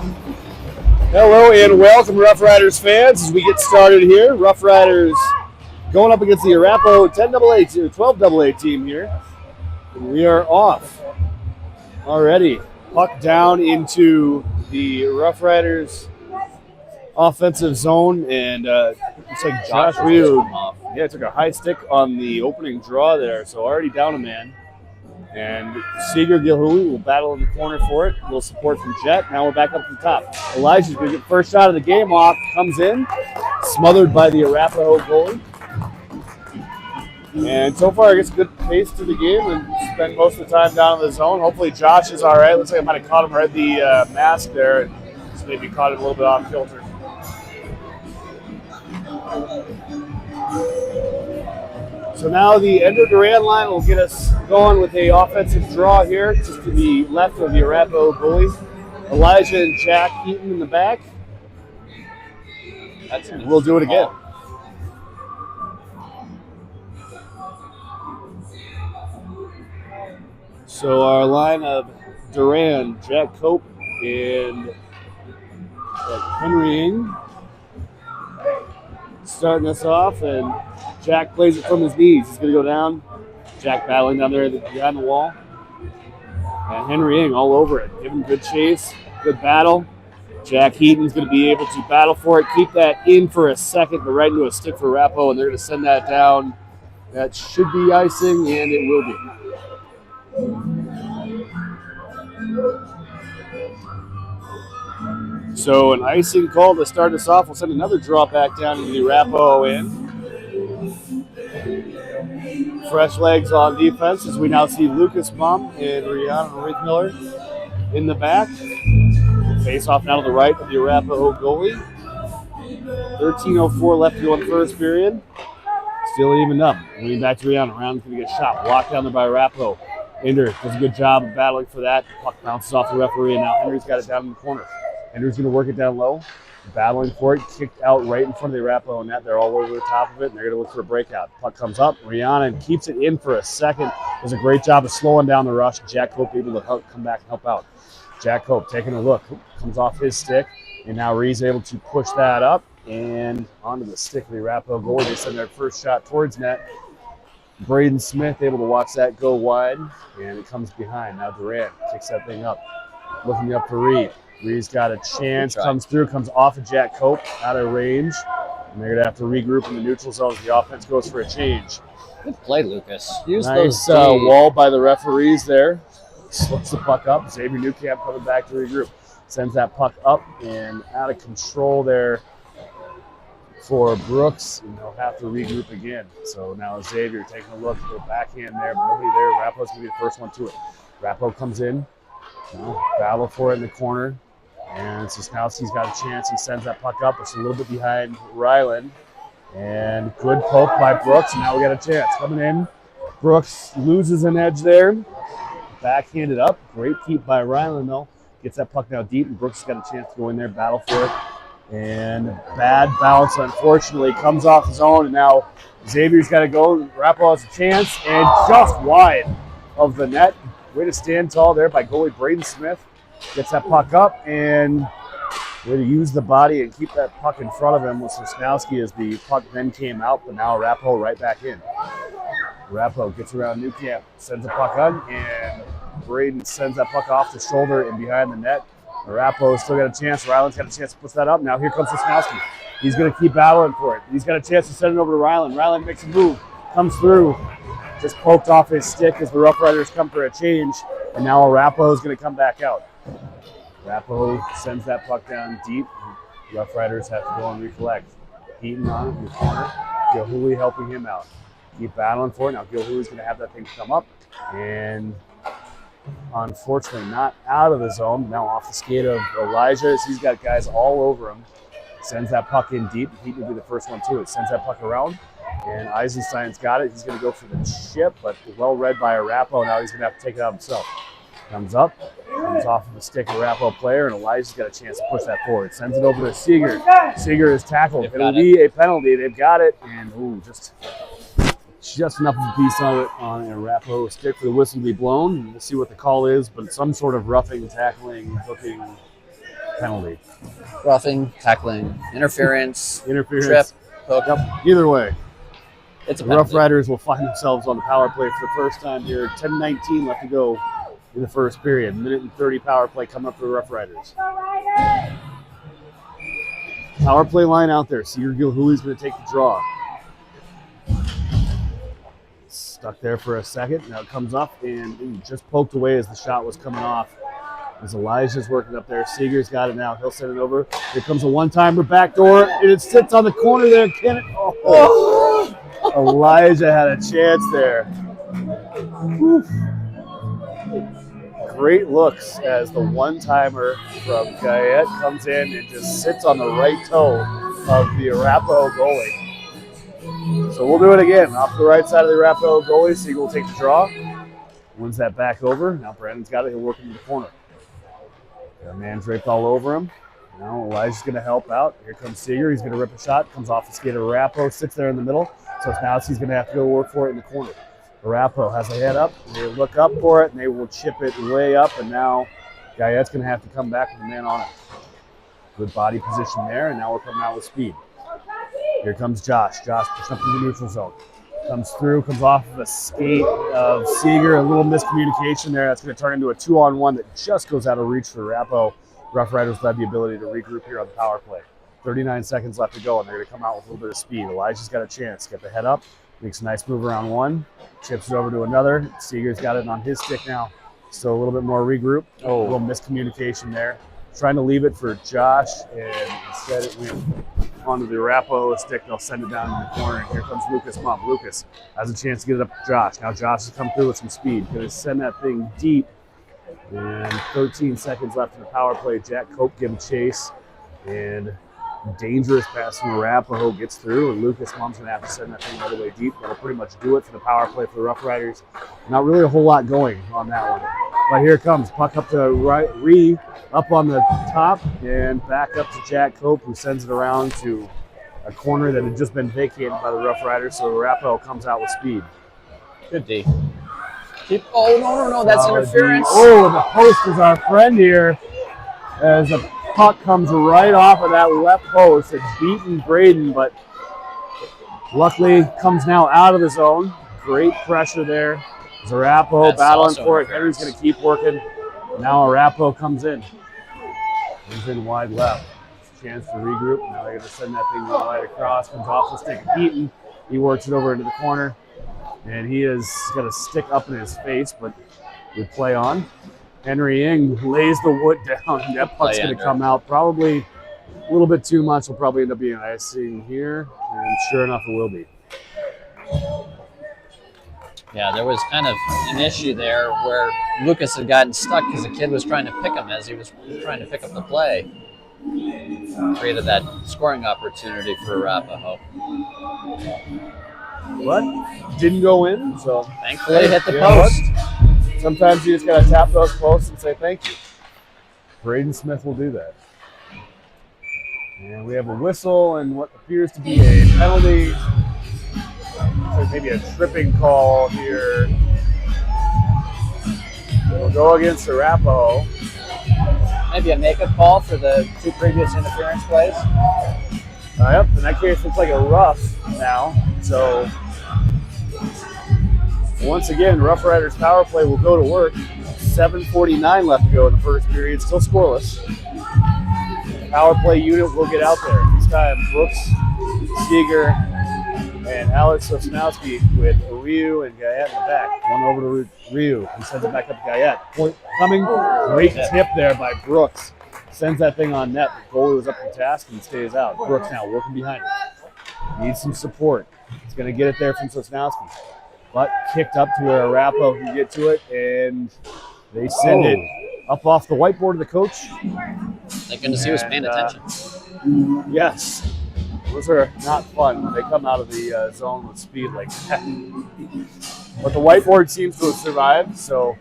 Hello and welcome, Rough Riders fans, as we get started here. Rough Riders going up against the Arapahoe 10AA team, 12AA team here. And we are off already. Puck down into the Rough Riders offensive zone, and looks like Josh Ryu took a high stick on the opening draw there, so already down a man. And Seeger Gilhui will battle in the corner for it. A little support from Jet. Now we're back up to the top. Elijah's going to get first shot of the game off. Comes in. Smothered by the Arapahoe goalie. And so far, I guess good pace to the game and spend most of the time down in the zone. Hopefully Josh is all right. Looks like I might have caught him right at the mask there. And just maybe caught it a little bit off kilter. So now the Ender Duran line will get us going with a offensive draw here, just to the left of the Arapahoe goalies. Elijah and Jack Eaton in the back. We'll do it again. So our line of Duran, Jack Cope, and Henry Ng starting us off, and Jack plays it from his knees. He's going to go down. Jack battling down there behind the wall. And Henry Ng all over it. Give him good chase, good battle. Jack Heaton's going to be able to battle for it. Keep that in for a second, but right into a stick for Arapahoe, and they're going to send that down. That should be icing, and it will be. So an icing call to start us off. We'll send another draw back down into the Arapahoe end. Fresh legs on defense as we now see Lucas Baum and Rihanna Miller in the back. Face off now to the right of the Arapahoe goalie. 13:04 left to go in the first period. Still evened up. Moving back to Rihanna. Rihanna's going to get shot. Blocked down there by Arapahoe. Ender does a good job of battling for that. The puck bounces off the referee, and now Henry's got it down in the corner. Ender's going to work it down low. Battling for it, kicked out right in front of the Arapahoe net. They're all over the top of it, and they're going to look for a breakout. Puck comes up. Rihanna keeps it in for a second. Does a great job of slowing down the rush. Jack Cope able to come back and help out. Jack Cope taking a look. Comes off his stick, and now Ree's able to push that up and onto the stick of the Arapahoe goalie. They send their first shot towards net. Braden Smith able to watch that go wide, and it comes behind. Now Durant kicks that thing up. Looking up for Ree. Ree's got a chance, comes through, comes off of Jack Cope, out of range. And they're going to have to regroup in the neutral zone as the offense goes for a change. Good play, Lucas. Use nice wall by the referees there. Slips the puck up. Xavier Newcamp coming back to regroup. Sends that puck up and out of control there for Brooks. And they'll have to regroup again. So now Xavier taking a look, go backhand there, but nobody there. Rapo's going to be the first one to it. Rapo comes in. Battle for it in the corner. And Sosnowski's got a chance. He sends that puck up. It's a little bit behind Ryland. And good poke by Brooks. And now we got a chance. Coming in. Brooks loses an edge there. Backhanded up. Great keep by Ryland, though. Gets that puck now deep. And Brooks has got a chance to go in there, battle for it. And bad bounce, unfortunately. Comes off his own. And now Xavier's got to go. Rapo has a chance. And just wide of the net. Way to stand tall there by goalie Braden Smith. Gets that puck up and way to use the body and keep that puck in front of him with Sosnowski as the puck then came out, but now Arapahoe right back in. Arapahoe gets around Newcamp, sends the puck on, and Braden sends that puck off the shoulder and behind the net. Arapahoe still got a chance. Ryland's got a chance to push that up. Now here comes Sosnowski. He's going to keep battling for it. He's got a chance to send it over to Ryland. Ryland makes a move, comes through. Just poked off his stick as the Rough Riders come for a change, and now Arapahoe is going to come back out. Arapahoe sends that puck down deep. Rough Riders have to go and recollect. Heaton on it in the corner. Gilhooly helping him out. Keep battling for it. Now Gilhooly's going to have that thing come up, and unfortunately not out of the zone. Now off the skate of Elijah as he's got guys all over him. Sends that puck in deep. Heaton will be the first one to it. Sends that puck around. And Eisenstein's got it. He's going to go for the chip, but well read by Arapahoe. Now he's going to have to take it out himself. Comes up, comes off of the stick of Arapahoe player, and Elijah's got a chance to push that forward. Sends it over to Seeger. Seeger is tackled. It'll be a penalty. They've got it, and just enough of a piece on it on an Arapahoe stick for the whistle to be blown. We'll see what the call is, but some sort of roughing, tackling, hooking penalty. Roughing, tackling, interference, trip, hook. Yep. Either way, it's a the Rough Riders will find themselves on the power play for the first time here. 10:19 left to go in the first period. Minute and 30 power play coming up for the Rough Riders. Power play line out there. Seeger Gilhooly's going to take the draw. Stuck there for a second. Now it comes up and just poked away as the shot was coming off. As Elijah's working up there. Seeger's got it now. He'll send it over. Here comes a one-timer backdoor, and it sits on the corner there. Can it? Oh. Elijah had a chance there. Whew. Great looks as the one-timer from Guyette comes in and just sits on the right toe of the Arapahoe goalie. So we'll do it again. Off the right side of the Arapahoe goalie, Seeger will take the draw. Wins that back over. Now Brandon's got it. He'll work into the corner. Got a man draped all over him. Now Elijah's going to help out. Here comes Seeger. He's going to rip a shot. Comes off the skate of Arapahoe. Sits there in the middle. So now he's going to have to go work for it in the corner. Arapahoe has a head up. They look up for it, and they will chip it way up. And now Guyette's going to have to come back with a man on it. Good body position there, and now we're coming out with speed. Here comes Josh. Josh pushing up to the neutral zone. Comes through, comes off of a skate of Seeger. A little miscommunication there. That's going to turn into a 2-on-1 that just goes out of reach for Arapahoe. Rough Riders will have the ability to regroup here on the power play. 39 seconds left to go, and they're going to come out with a little bit of speed. Elijah's got a chance. Get the head up. Makes a nice move around one. Chips it over to another. Seeger's got it on his stick now. Still a little bit more regroup. A little miscommunication there. Trying to leave it for Josh, and instead it went onto the Arapahoe stick. They'll send it down in the corner, and here comes Lucas Mump. Lucas has a chance to get it up to Josh. Now Josh has come through with some speed. Going to send that thing deep. And 13 seconds left in the power play. Jack Cope gives chase, and dangerous pass from Arapahoe gets through, and Lucas Mump's going to have to send that thing all the way deep. That'll pretty much do it for the power play for the Rough Riders. Not really a whole lot going on that one. But here it comes. Puck up to Ree, up on the top, and back up to Jack Cope, who sends it around to a corner that had just been vacated by the Rough Riders, so Arapahoe comes out with speed. Good D. No, that's interference. The post is our friend here as a puck comes right off of that left post. It's beaten Braden, but luckily comes now out of the zone. Great pressure there. Arapahoe battling for it. Henry's going to keep working. Now Arapahoe comes in. Comes in wide left. Chance to regroup. Now they're going to send that thing right across. Comes off the stick of Heaton. He works it over into the corner. And he has got a stick up in his face, but good play on. Henry Ing lays the wood down, and that puck's going to come out probably a little bit too much. Will probably end up being icing here, and sure enough, it will be. Yeah, there was kind of an issue there where Lucas had gotten stuck because the kid was trying to pick him as he was trying to pick up the play. Created that scoring opportunity for Arapahoe. But didn't go in, so thankfully hit the post. Sometimes you just got to tap those posts and say thank you. Braden Smith will do that. And we have a whistle and what appears to be a penalty. So maybe a tripping call here. We'll go against Arapahoe. Maybe a makeup call for the two previous interference plays. Yep, in that case, it's like a rough now. So once again, Rough Riders power play will go to work. 7:49 left to go in the first period, still scoreless. Power play unit will get out there. This time, Brooks, Seeger, and Alex Sosnowski with Ryu and Guyette in the back. One over to Ryu. He sends it back up to Guyette. Point coming. Great tip there by Brooks. Sends that thing on net. The goalie was up to task and stays out. Brooks now working behind it. Needs some support. He's going to get it there from Sosnowski. But kicked up to where Arapahoe can get to it, and they send it up off the whiteboard of the coach. Thank goodness he was paying attention. Yes. Those are not fun when they come out of the zone with speed like that. But the whiteboard seems to have survived, so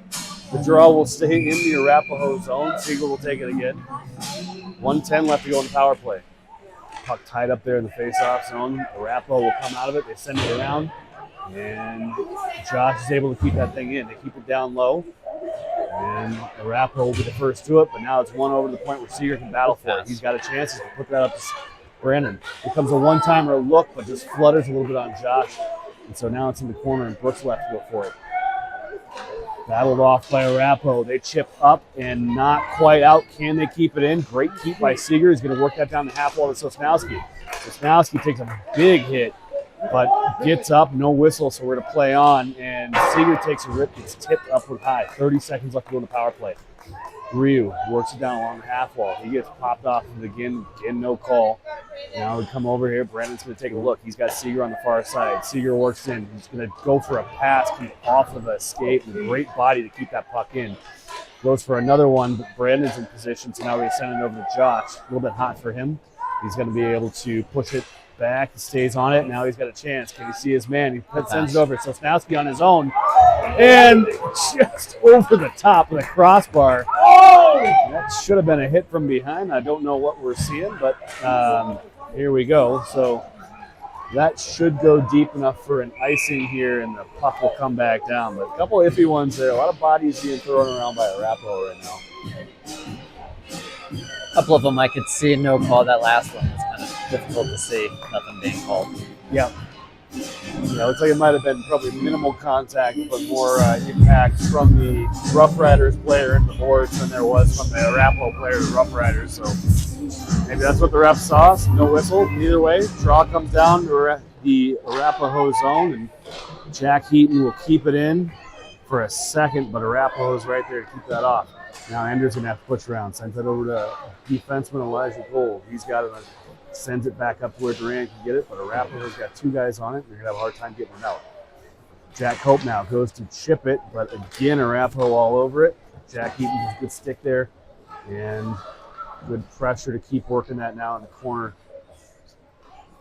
the draw will stay in the Arapahoe zone. Seagull will take it again. 1:10 left to go in the power play. Puck tied up there in the face-off zone. Arapahoe will come out of it. They send it around, and Josh is able to keep that thing in. They keep it down low. And Arapahoe will be the first to it, but now it's one over to the point where Seeger can battle for it. He's got a chance to put that up to Brandon. Becomes a one-timer look, but just flutters a little bit on Josh. And so now it's in the corner, and Brooks left to go for it. Battled off by Arapahoe. They chip up and not quite out. Can they keep it in? Great keep by Seeger. He's going to work that down the half wall to Sosnowski. Sosnowski takes a big hit, but gets up, no whistle, so we're going to play on. And Seeger takes a rip, gets tipped upward high. 30 seconds left to go in the power play. Ryu works it down along the half wall. He gets popped off of it again, no call. Now we come over here. Brandon's going to take a look. He's got Seeger on the far side. Seeger works in. He's going to go for a pass, keep off of the escape, and a great body to keep that puck in. Goes for another one, but Brandon's in position, so now we send it over to Josh. A little bit hot for him. He's going to be able to push it back. He stays on it. Now he's got a chance. Can he see his man? He sends it over. Sosnowski on his own. And just over the top with a crossbar. That should have been a hit from behind. I don't know what we're seeing, but here we go. So that should go deep enough for an icing here, and the puck will come back down. But a couple of iffy ones there. A lot of bodies being thrown around by Arapahoe right now. A couple of them I could see no call. That last one was kind of difficult to see. Nothing being called. Yeah. Yeah, looks like it might have been probably minimal contact, but more impact from the Rough Riders player in the boards than there was from the Arapahoe player to Rough Riders. So maybe that's what the ref saw. So no whistle. Either way, draw comes down to the Arapahoe zone, and Jack Heaton will keep it in for a second, but Arapahoe's right there to keep that off. Now Ender's going to have to push around. Sends it over to defenseman Elijah Cole. He's got it. Sends it back up to where Durant can get it, but Arapahoe's got two guys on it. They're going to have a hard time getting it out. Jack Hope now goes to chip it, but again, Arapahoe all over it. Jack Heaton has a good stick there, and good pressure to keep working that now in the corner.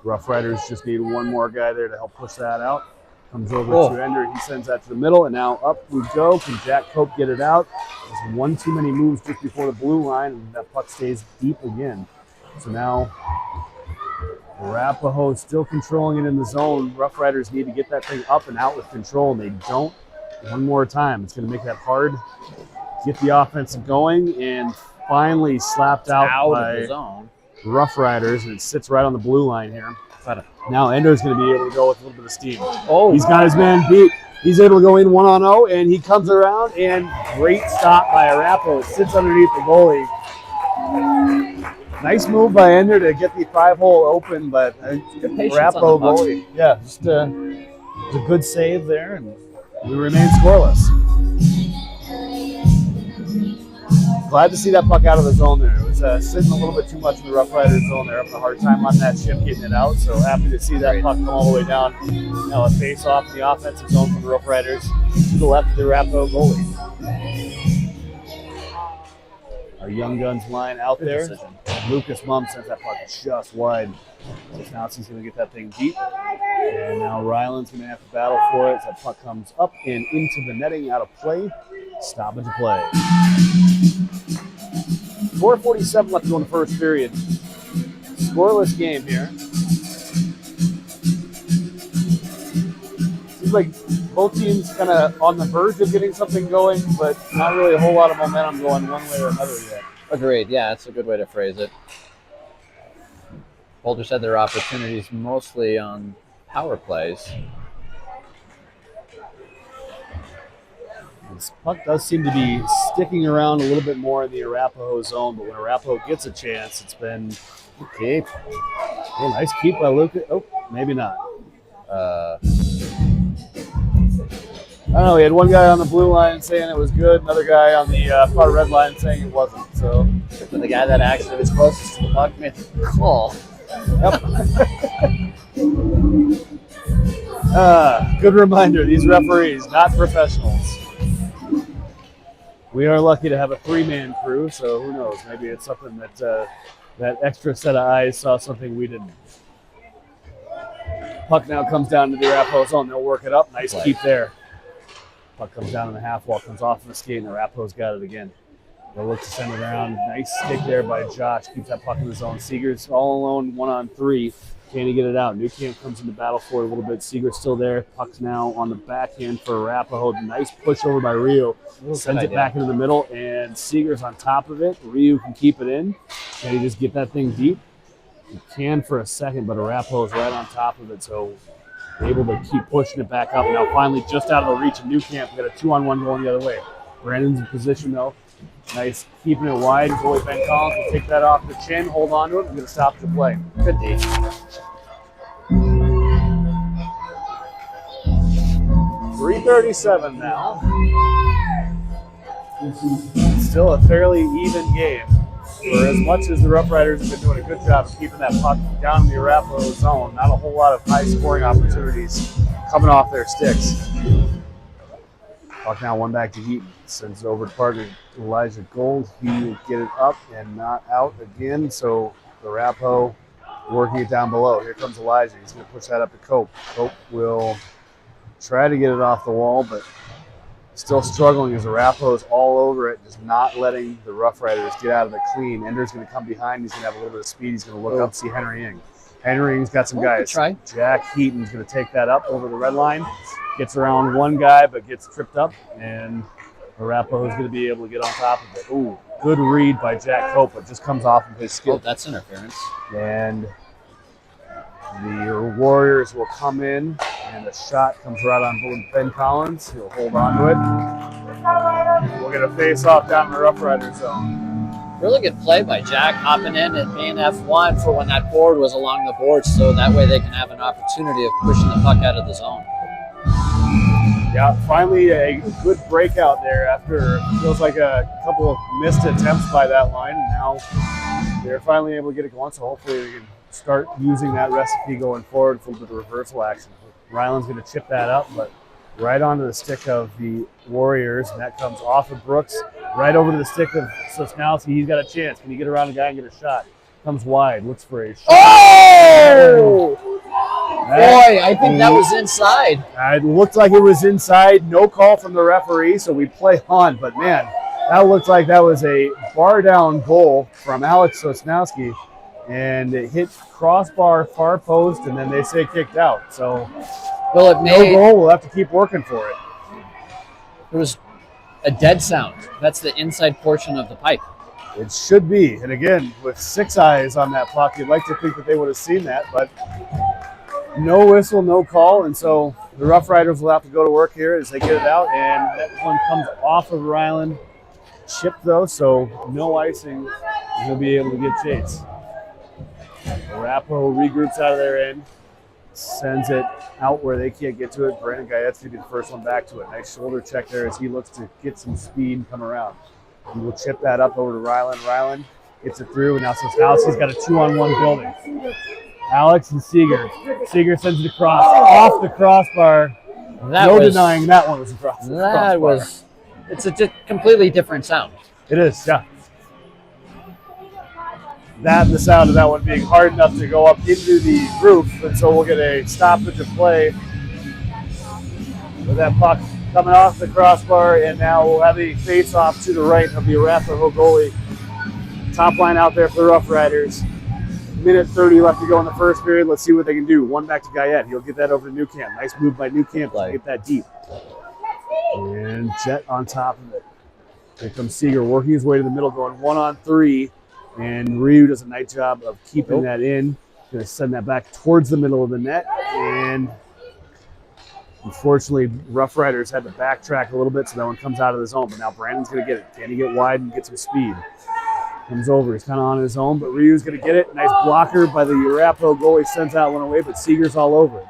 Rough Riders just need one more guy there to help push that out. Comes over to Ender. He sends that to the middle, and now up we go. Can Jack Cope get it out? There's one too many moves just before the blue line, and that puck stays deep again. So now Arapahoe still controlling it in the zone. Rough Riders need to get that thing up and out with control, and they don't. One more time. It's going to make that hard. Get the offensive going, and finally slapped out by of the zone. Rough Riders, and it sits right on the blue line here. Now Ender's going to be able to go with a little bit of steam. Oh, he's got his man beat. He's able to go in 1-on-0, and he comes around, and great stop by Arapahoe. It sits underneath the goalie. Nice move by Ender to get the 5-hole open, but Arapahoe goalie. Yeah, just a good save there, and we remain scoreless. Glad to see that puck out of the zone there. It was sitting a little bit too much in the Rough Riders zone. They're having a hard time on that ship getting it out, so happy to see that puck come all the way down. Now a face off in the offensive zone from the Rough Riders to the left of the Arapahoe goalie. Our young guns line out there. Lucas Mum sends that puck just wide. Sosnowski's going to get that thing deep. And now Ryland's going to have to battle for it as that puck comes up and into the netting, out of play. Stoppage of play. 4:47 left to go in the first period. Scoreless game here. Seems like both teams kind of on the verge of getting something going, but not really a whole lot of momentum going one way or another yet. Agreed. Yeah, that's a good way to phrase it. Boulder said their opportunities mostly on power plays. This puck does seem to be sticking around a little bit more in the Arapahoe zone, but when Arapahoe gets a chance, it's been okay. Oh, nice keep by Lucas. Oh, maybe not. I don't know. He had one guy on the blue line saying it was good, another guy on the far red line saying it wasn't. So the guy that actually was closest to the puck made the call. Yep. Good reminder. These referees, not professionals. We are lucky to have a three-man crew, so who knows? Maybe it's something that that extra set of eyes saw something we didn't. Puck now comes down to the Arapahoe zone. They'll work it up. Nice keep there. Puck comes down in the half wall, comes off the skate, and Arapahoe's got it again. They'll look to send it around. Nice stick there by Josh. Keeps that puck in the zone. Seeger's all alone, 1-on-3. Can he get it out? Newcamp comes into battle for it a little bit. Seager's still there. Puck's now on the backhand for Arapahoe. Nice push over by Rio. Sends it back into the middle, and Seager's on top of it. Rio can keep it in. Can he just get that thing deep? He can for a second, but Arapahoe's right on top of it, so able to keep pushing it back up. Now finally just out of the reach of Newcamp. We got a 2-on-1 going the other way. Brandon's in position, though. Nice, keeping it wide. Goalie Ben Collins will take that off the chin, hold on to it. I'm going to stop the play. Good D. 3:37 now. Still a fairly even game. For as much as the Rough Riders have been doing a good job of keeping that puck down in the Arapahoe zone, not a whole lot of high scoring opportunities coming off their sticks. Puck now one back to Heaton. Sends it over to partner Elijah Gold. He will get it up and not out again. So the Arapahoe working it down below. Here comes Elijah. He's going to push that up to Cope. Cope will try to get it off the wall, but still struggling as Arapahoe's all over it, just not letting the Rough Riders get out of the clean. Ender's going to come behind. He's going to have a little bit of speed. He's going to look up, see Henry Ing. Henry Ing's got some guys. Try. Jack Heaton's going to take that up over the red line. Gets around one guy, but gets tripped up, and Arapahoe's going to be able to get on top of it. Ooh, good read by Jack Cope, but just comes off of his skill. Oh, that's interference. And the Warriors will come in, and the shot comes right on Ben Collins. He'll hold on to it. We'll get a face-off down in the Rough Rider zone. Really good play by Jack, hopping in and being F1 for when that board was along the board, so that way they can have an opportunity of pushing the puck out of the zone. Yeah, finally a good breakout there after it feels like a couple of missed attempts by that line, and now they're finally able to get it going, so hopefully they can start using that recipe going forward for the reversal action. Ryland's going to chip that up, but right onto the stick of the Warriors, and that comes off of Brooks, right over to the stick of Sosnowski. He's got a chance. Can he get around a guy and get a shot? Comes wide, looks for a shot. Oh! Boy, I think that was inside. It looked like it was inside. No call from the referee, so we play on. But, man, that looked like that was a bar-down goal from Alex Sosnowski. And it hit crossbar, far post, and then they say kicked out. So, well, it made, no goal. We'll have to keep working for it. There was a dead sound. That's the inside portion of the pipe. It should be. And, again, with 6 eyes on that puck, you'd like to think that they would have seen that. But no whistle, no call. And so the Rough Riders will have to go to work here as they get it out. And that one comes off of Ryland. Chipped, though, so no icing. He'll be able to get Chase. Arapahoe regroups out of their end, sends it out where they can't get to it. Brandon Guyet's going to be the first one back to it. Nice shoulder check there as he looks to get some speed and come around. He will chip that up over to Ryland. Ryland gets it through, and now Sosnowski's got a 2-on-1 building. Alex and Seager. Seager sends it across, off the crossbar. No denying that one was across the crossbar. It's a completely different sound. It is, yeah. That and the sound of that one being hard enough to go up into the roof, and so we'll get a stoppage of play with that puck coming off the crossbar, and now we'll have a face-off to the right of the Arapahoe goalie. Top line out there for the Rough Riders. Minute 30 left to go in the first period. Let's see what they can do. One back to Guyette. He'll get that over to Newcamp. Nice move by Newcamp to get that deep. And Jet on top of it. Here comes Seager working his way to the middle, going 1-on-3. And Ryu does a nice job of keeping that in. Going to send that back towards the middle of the net. And unfortunately, Rough Riders had to backtrack a little bit, so that one comes out of the zone. But now Brandon's going to get it. Can he get wide and get some speed? Comes over. He's kind of on his own, but Ryu's going to get it. Nice blocker by the Arapahoe goalie. Sends that one away, but Seager's all over it.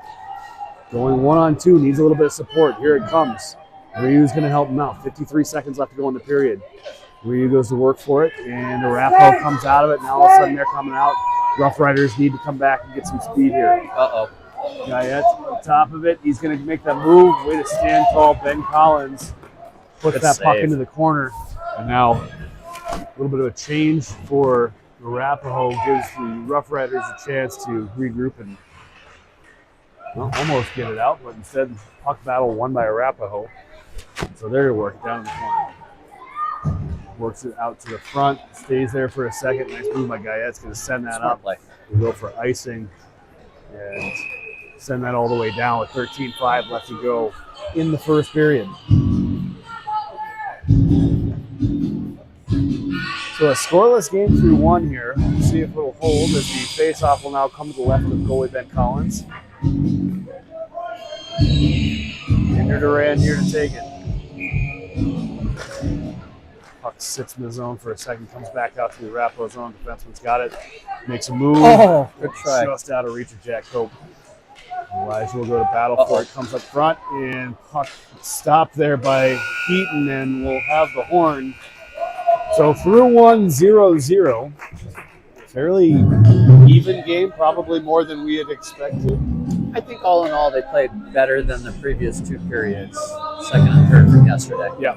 Going 1-on-2. Needs a little bit of support. Here it comes. Ryu's going to help him out. 53 seconds left to go in the period. Ryu goes to work for it, and Arapahoe comes out of it. Now all of a sudden they're coming out. Rough Riders need to come back and get some speed here. Uh-oh. Guyette's on top of it. He's going to make that move. Way to stand tall. Ben Collins puts that puck into the corner. And now a little bit of a change for Arapahoe gives the Rough Riders a chance to regroup and almost get it out, but instead puck battle won by Arapahoe. So they're going to work it down in the corner. Works it out to the front, stays there for a second. Nice move by Guyette's going to send that up. We'll go for icing and send that all the way down with 13-5 left to go in the first period. So a scoreless game through one here. We'll see if it'll hold as the face-off will now come to the left of goalie Ben Collins. Andrew Duran here to take it. Puck sits in the zone for a second, comes back out to the Arapahoe zone. Defenseman's got it, makes a move. Oh, good try. Just out of reach of Jack Cope. Elijah will go to battle for it, comes up front, and puck stopped there by Heaton, and we'll have the horn. So through 1-0-0. Fairly even game, probably more than we had expected. I think all in all, they played better than the previous two periods, second and third from yesterday. Yeah.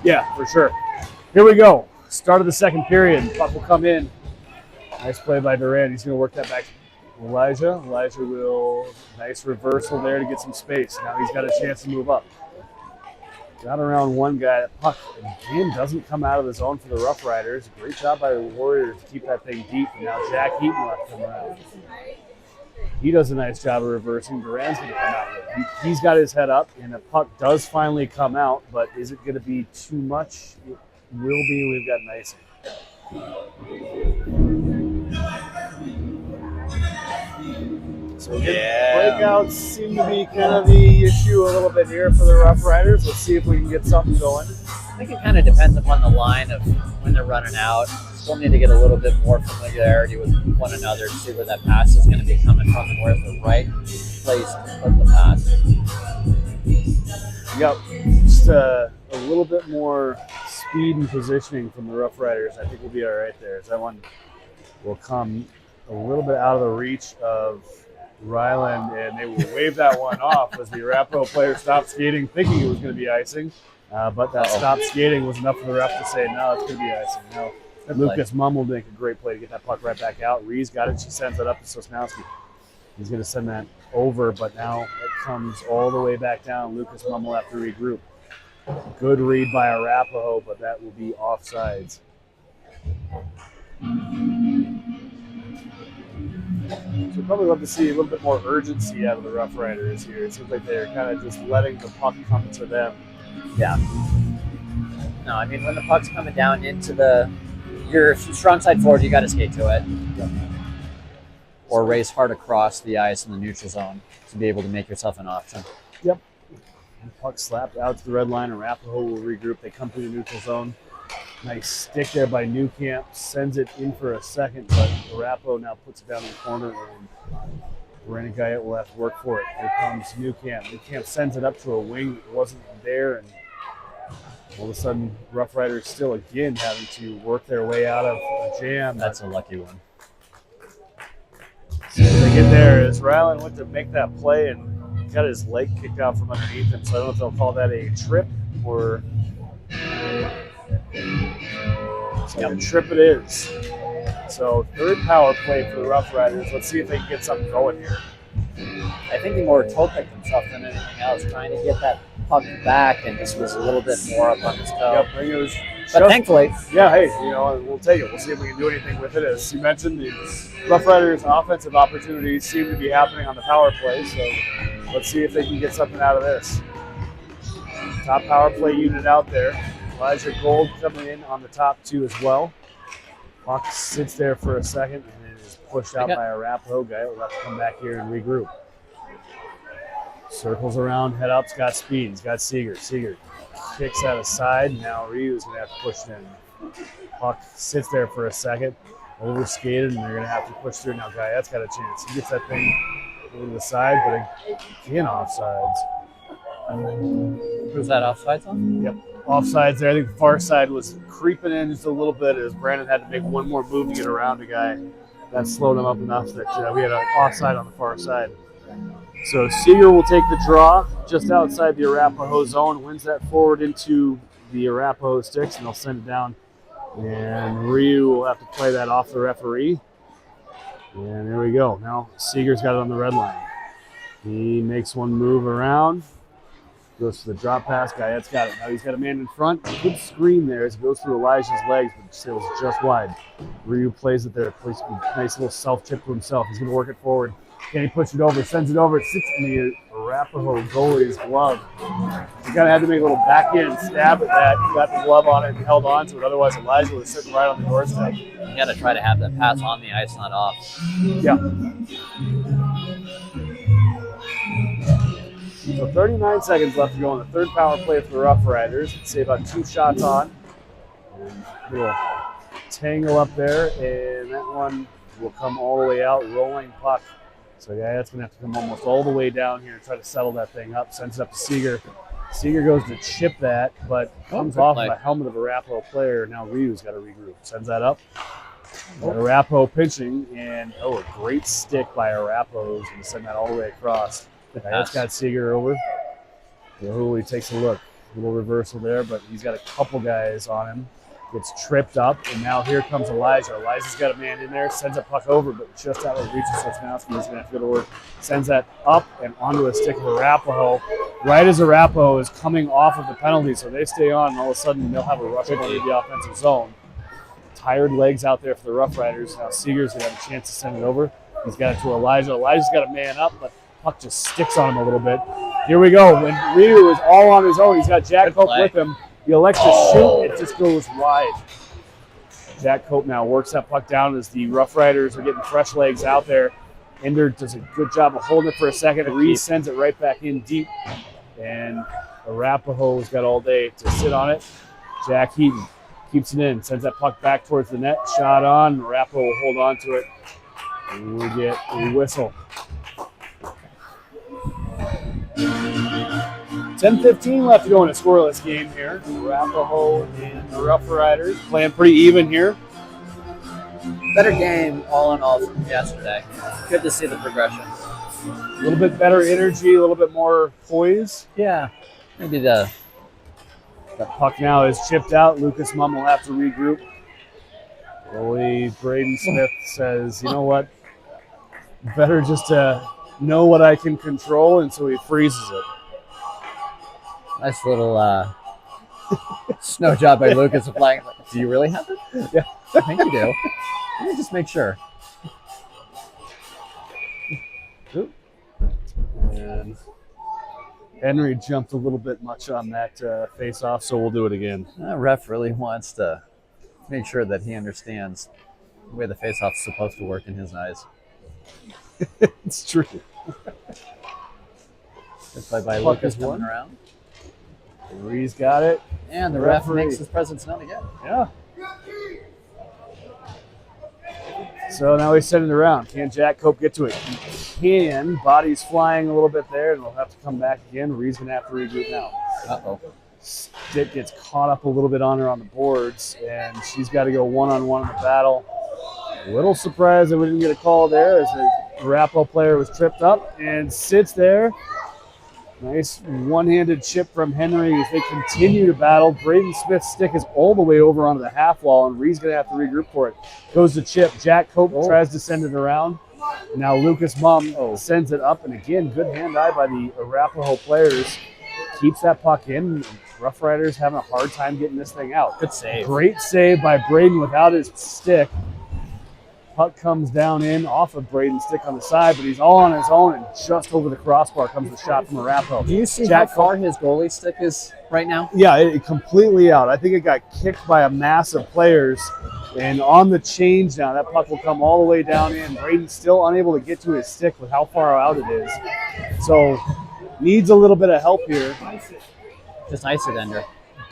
Yeah, for sure. Here we go. Start of the second period. Puck will come in. Nice play by Duran. He's going to work that back to Elijah. Elijah will, nice reversal there to get some space. Now he's got a chance to move up. Got around one guy. That puck again doesn't come out of the zone for the Rough Riders. Great job by the Warriors to keep that thing deep. And now Jack Heaton left him around. He does a nice job of reversing. Duran's going to come out with it. He's got his head up, and the puck does finally come out, but is it going to be too much? It will be. We've got an icing. So breakouts seem to be kind of the issue a little bit here for the Rough Riders. Let's see if we can get something going. I think it kind of depends upon the line of when they're running out. Still need to get a little bit more familiarity with one another to see where that pass is going to be coming from and where's the right place to put the pass. Yep, just a little bit more speed and positioning from the Rough Riders. I think we'll be all right there. As that one will come a little bit out of the reach of Ryland, and they will wave that one off as the Arapahoe player stopped skating, thinking it was going to be icing. But that stop skating was enough for the ref to say, no, it's going to be icing. No. Lucas Mumm will make a great play to get that puck right back out. Ree's got it. She sends it up to Sosnowski. He's going to send that over, but now it comes all the way back down. Lucas Mumm will have to regroup. Good read by Arapahoe, but that will be offsides. So we'd probably love to see a little bit more urgency out of the Rough Riders here. It seems like they're kind of just letting the puck come to them. Yeah. No, I mean, when the puck's coming down into your strong side forward, you got to skate to it. Yep. Or race hard across the ice in the neutral zone to be able to make yourself an option. Yep. And puck slapped out to the red line. Arapahoe will regroup. They come through the neutral zone. Nice stick there by Newcamp. Sends it in for a second, but Arapahoe now puts it down in the corner, and Brandon Guyette will have to work for it. Here comes Newcamp. Newcamp sends it up to a wing that wasn't there, and all of a sudden, Rough Riders still again having to work their way out of a jam. That's a lucky one. So they get there as Ryland went to make that play and got his leg kicked out from underneath him. So I don't know if they'll call that a trip or a trip it is. So third power play for the Rough Riders. Let's see if they can get something going here. I think he more toe picked himself than anything else, trying to get that puck back and just was a little bit more up on his toe. Yep, but thankfully, yeah, hey, we'll take it. We'll see if we can do anything with it. As you mentioned, the Rough Riders' offensive opportunities seem to be happening on the power play, so let's see if they can get something out of this. Top power play unit out there. Elijah Gold coming in on the top 2 as well. Puck sits there for a second and then is pushed out by Arapahoe guy. We'll have to come back here and regroup. Circles around, head up's got speed. He's got Seeger. Seeger kicks out of side. Now Ryu's going to have to push it in. Puck sits there for a second, overskated, and they're going to have to push through. Now Guyette's got a chance. He gets that thing over the side, but again, offsides. Was that offsides on? Yep, offsides there. I think the far side was creeping in just a little bit as Brandon had to make one more move to get around the guy. That slowed him up enough that we had an offside on the far side. So Seeger will take the draw just outside the Arapahoe zone, wins that forward into the Arapahoe sticks, and they'll send it down. And Ryu will have to play that off the referee. And there we go. Now Seeger's got it on the red line. He makes one move around, goes for the drop pass. Guyette's got it. Now he's got a man in front. Good screen there as it goes through Elijah's legs, but sails just wide. Ryu plays it there. Plays a nice little self-chip to himself. He's going to work it forward. Can he push it over? Sends it over. It sits in the Arapahoe goalie's glove. He kind of had to make a little backhand stab at that. He got the glove on it and held on to it. Otherwise, Elijah was sitting right on the doorstep. You got to try to have that pass on the ice, not off. Yeah. So 39 seconds left to go on the third power play for the Rough Riders. Let's say about 2 shots on. And a little tangle up there, and that one will come all the way out, rolling puck. So yeah, that's going to have to come almost all the way down here and try to settle that thing up. Sends it up to Seeger. Seeger goes to chip that, but comes off of the helmet of a Arapahoe player. Now Ryu's got to regroup. Sends that up. Got Arapahoe pinching, and a great stick by Arapahoe. He's going to send that all the way across. That's got Seeger over. He takes a look. A little reversal there, but he's got a couple guys on him. Gets tripped up, and now here comes Elijah. Elijah's got a man in there, sends a puck over, but just out of reach of Sosnowski. He's going to have to go to work. Sends that up and onto a stick of Arapahoe. Right as Arapahoe is coming off of the penalty, so they stay on, and all of a sudden they'll have a rush into the offensive zone. Tired legs out there for the Rough Riders. Now Seeger's going to have a chance to send it over. He's got it to Elijah. Elijah's got a man up, but puck just sticks on him a little bit. Here we go. When Ryu is all on his own, he's got Jack Cope with him. He elects to shoot. It just goes wide. Jack Cope now works that puck down as the Rough Riders are getting fresh legs out there. Ender does a good job of holding it for a second. Reese sends it right back in deep. And Arapahoe's got all day to sit on it. Jack Heaton keeps it in, sends that puck back towards the net. Shot on. Arapahoe will hold on to it. And we get a whistle. 10:15 left to go in a scoreless game here. Arapahoe and the Rough Riders playing pretty even here. Better game all in all from yesterday. Good to see the progression. A little bit better energy, a little bit more poise. Yeah, maybe the puck now is chipped out. Lucas Mumm will have to regroup. Goalie Braden Smith says, you know what? Better just to know what I can control, and so he freezes it. Nice little snow job by Lucas applying. Do you really have it? Yeah. I think you do. Let me just make sure. And Henry jumped a little bit much on that face-off, so we'll do it again. The ref really wants to make sure that he understands the way the face-off's supposed to work in his eyes. It's true. Good play by Lucas coming around. Ree's got it. And the ref makes his presence known again. Yeah. So now he's sending it around. Can Jack Cope get to it? He can. Body's flying a little bit there, and we'll have to come back again. Ree's going to have to regroup now. Uh-oh. Stick gets caught up a little bit on her on the boards, and she's got to go one-on-one in the battle. A little surprised that we didn't get a call there as the Arapahoe player was tripped up and sits there. Nice one-handed chip from Henry as they continue to battle. Braden Smith's stick is all the way over onto the half wall, and Reed's going to have to regroup for it. Goes to chip. Jack Cope tries to send it around. Now Lucas Mumm sends it up, and again, good hand-eye by the Arapahoe players. Keeps that puck in. Rough Riders having a hard time getting this thing out. Good save. Great save by Braden without his stick. Puck comes down in off of Braden's stick on the side, but he's all on his own, and just over the crossbar comes the shot from Arapahoe. Do you see how far his goalie stick is right now? Yeah, it completely out. I think it got kicked by a mass of players, and on the change now, that puck will come all the way down in. Braden's still unable to get to his stick with how far out it is. So needs a little bit of help here. Just ice it, Ender.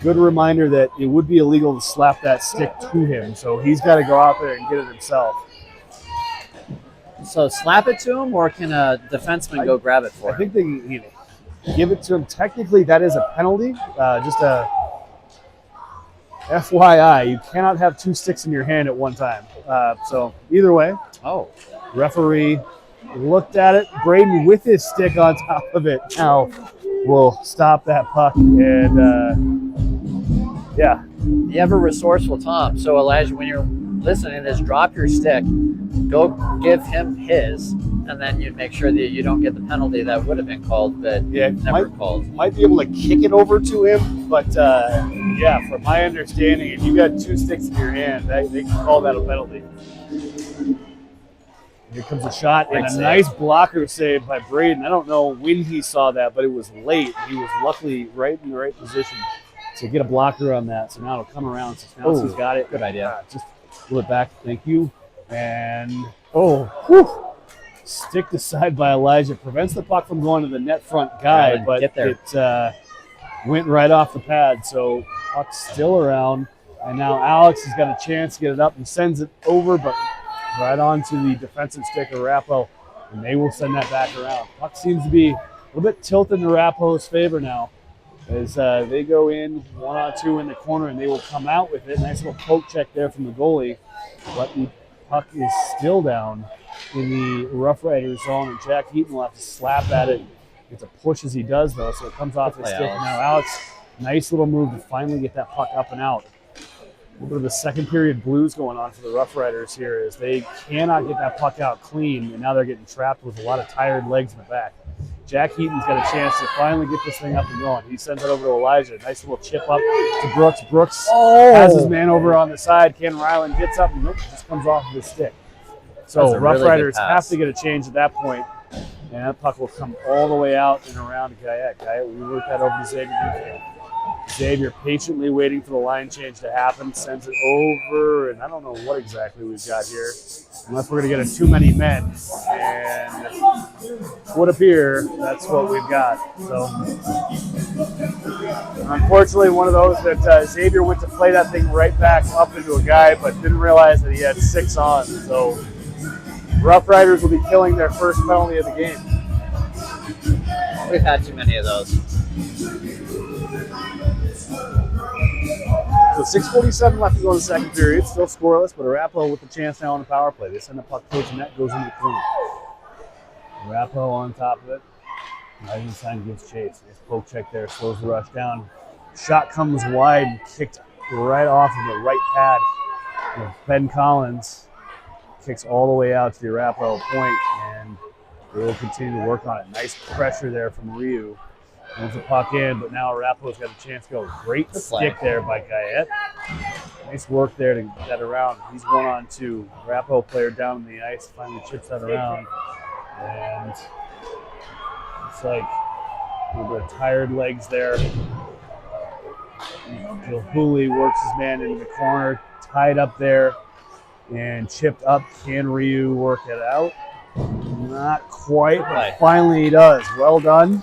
Good reminder that it would be illegal to slap that stick to him, so he's got to go out there and get it himself. So slap it to him, or can a defenseman go grab it for him? I think they can give it to him. Technically, that is a penalty. Just a FYI, you cannot have two sticks in your hand at one time. So either way, referee looked at it. Braden with his stick on top of it now will stop that puck. And yeah. You have a resourceful Tom. So Elijah, when you're listening to this, drop your stick, go give him his, and then you'd make sure that you don't get the penalty that would have been called, but never called. Might be able to kick it over to him, but yeah, from my understanding, if you got two sticks in your hand, they can call that a penalty. Here comes a shot and a nice blocker save by Braden. I don't know when he saw that, but it was late. He was luckily right in the right position to get a blocker on that. So now it'll come around. So now he's got it. Good idea. Just pull it back. Thank you. And stick to side by Elijah. Prevents the puck from going to the net front guy, but it went right off the pad. So puck's still around. And now Alex has got a chance to get it up. He sends it over, but right onto the defensive stick of Arapahoe, and they will send that back around. Puck seems to be a little bit tilted in Arapahoe's favor now as they go in 1-on-2 in the corner, and they will come out with it. Nice little poke check there from the goalie, but the puck is still down in the Rough Riders zone, and Jack Heaton will have to slap at it. It's a push as he does, though, so it comes off his stick. Now Alex, nice little move to finally get that puck up and out. A little bit of a second period blues going on for the Rough Riders here as they cannot get that puck out clean, and now they're getting trapped with a lot of tired legs in the back. Jack Heaton's got a chance to finally get this thing up and going. He sends it over to Elijah. Nice little chip up to Brooks. Brooks has his man over on the side. Ken Ryland gets up and just comes off of his stick. So Rough Riders have to get a change at that point, and that puck will come all the way out and around to Guyette. Guyette, we work that over to Xavier. Xavier patiently waiting for the line change to happen, sends it over, and I don't know what exactly we've got here, unless we're going to get a too many men. And it would appear that's what we've got. So, unfortunately, one of those that Xavier went to play that thing right back up into a guy, but didn't realize that he had 6 on. So, Rough Riders will be killing their first penalty of the game. We've had too many of those. So 6:47 left to go in the second period. Still scoreless, but Arapahoe with the chance now on the power play. They send the puck towards the net, goes into the corner. Arapahoe on top of it. Eisenstein gives chase. Nice poke check there, slows the rush down. Shot comes wide and kicked right off of the right pad. Ben Collins kicks all the way out to the Arapahoe point, and they will continue to work on it. Nice pressure there from Ryu. Moves the puck in, but now Arapahoe's got a chance to go. Great stick there by Guyette. Nice work there to get that around. He's 1-on-2. Arapahoe player down on the ice, finally chips that around. And it's like a little bit of tired legs there. Hooley works his man into the corner, tied up there, and chipped up. Can Ryu work it out? Not quite, but finally he does. Well done.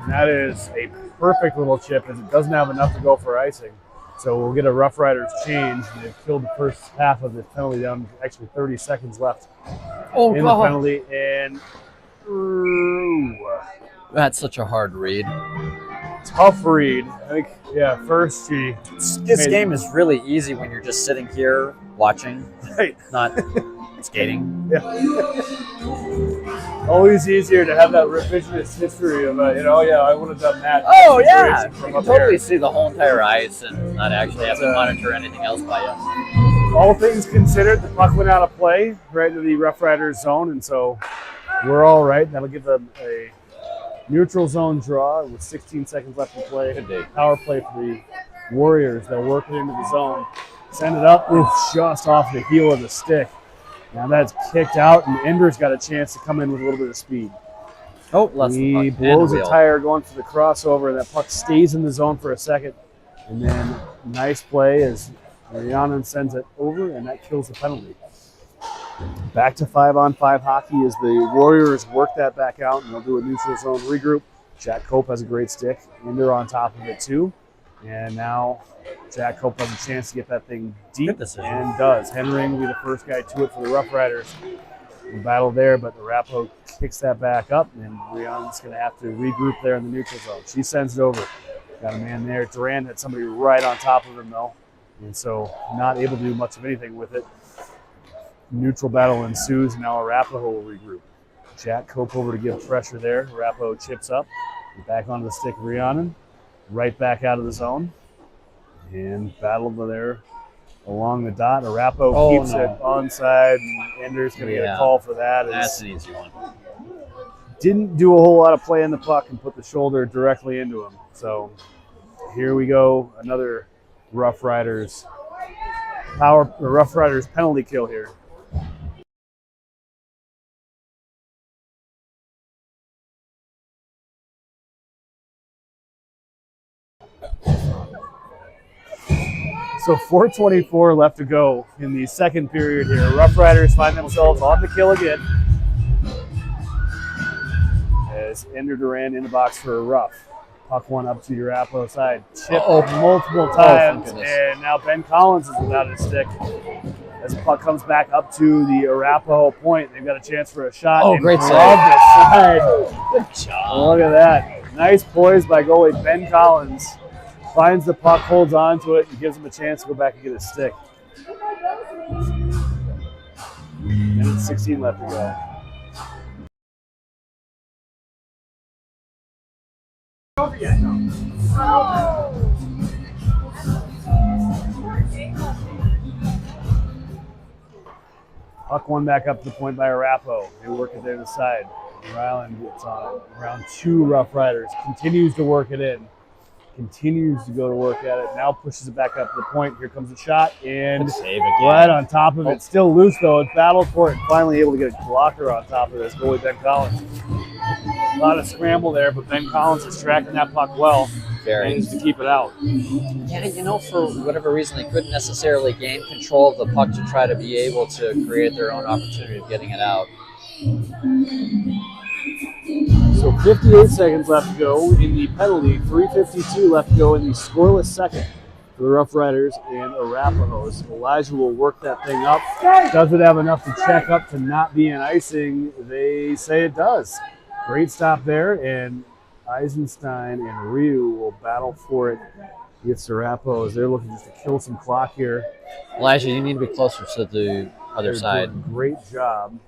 And that is a perfect little chip as it doesn't have enough to go for icing. So we'll get a Rough Riders change. They've killed the first half of the penalty down, actually 30 seconds left in the penalty. And that's such a hard read. Tough read. I think, first he... This game is really easy when you're just sitting here watching, not skating. Yeah. Always easier to have that revisionist history of, I would have done that. Oh, yeah. You can totally see the whole entire ice and not actually have to monitor anything else by you. All things considered, the puck went out of play right into the Rough Riders zone, and so we're all right. That'll give them a neutral zone draw with 16 seconds left to play. Power play for the Warriors. They'll work it into the zone. Send it up. It's just off the heel of the stick. Now that's kicked out, and Ender's got a chance to come in with a little bit of speed. Oh, lost the He puck. blows And a wheel. tire going for the crossover, and that puck stays in the zone for a second. And then nice play as Rhiannon sends it over, and that kills the penalty. Back to 5-on-5 hockey as the Warriors work that back out, and they'll do a neutral zone regroup. Jack Cope has a great stick. Ender on top of it too. And now Jack Cope has a chance to get that thing deep, and does. Henry will be the first guy to it for the Rough Riders. The battle there, but the Arapahoe kicks that back up, and Rhiannon's going to have to regroup there in the neutral zone. She sends it over. Got a man there. Durand had somebody right on top of him, though, and so not able to do much of anything with it. Neutral battle ensues, and now Arapahoe will regroup. Jack Cope over to give pressure there. Arapahoe chips up, back onto the stick of Rhiannon, right back out of the zone, and battle there along the dot. Arapahoe keeps it onside, and Ender's going to get a call for that. That's an easy one. Didn't do a whole lot of play in the puck and put the shoulder directly into him. So here we go, another Rough Riders penalty kill here. So 4:24 left to go in the second period here. Rough Riders find themselves on the kill again. As Ender Durand in the box for a rough. Puck one up to your Arapahoe side. Chip multiple times, and now Ben Collins is without his stick. As the puck comes back up to the Arapahoe point, they've got a chance for a shot. Oh, great save. Good job. Look at that. Nice poise by goalie Ben Collins. Finds the puck, holds on to it, and gives him a chance to go back and get his stick. Minute 16 left to go. Puck one back up to the point by Arapahoe. They work it there to the side. Ryland gets on it. Round two, Rough Riders. Continues to work it in. Continues to go to work at it. Now pushes it back up to the point. Here comes the shot, and right on top of it. Still loose, though. It battled for it. Finally able to get a blocker on top of this. Goalie Ben Collins. A lot of scramble there, but Ben Collins is tracking that puck well. Managed to keep it out. Yeah, you know, for whatever reason, they couldn't necessarily gain control of the puck to try to be able to create their own opportunity of getting it out. So 58 seconds left to go in the penalty. 3:52 left to go in the scoreless second for the Rough Riders and Arapahoes. Elijah will work that thing up. Does it have enough to check up to not be an icing? They say it does. Great stop there, and Eisenstein and Ryu will battle for it against Arapahoes. They're looking just to kill some clock here. Elijah, you need to be closer to the other side. Doing a great job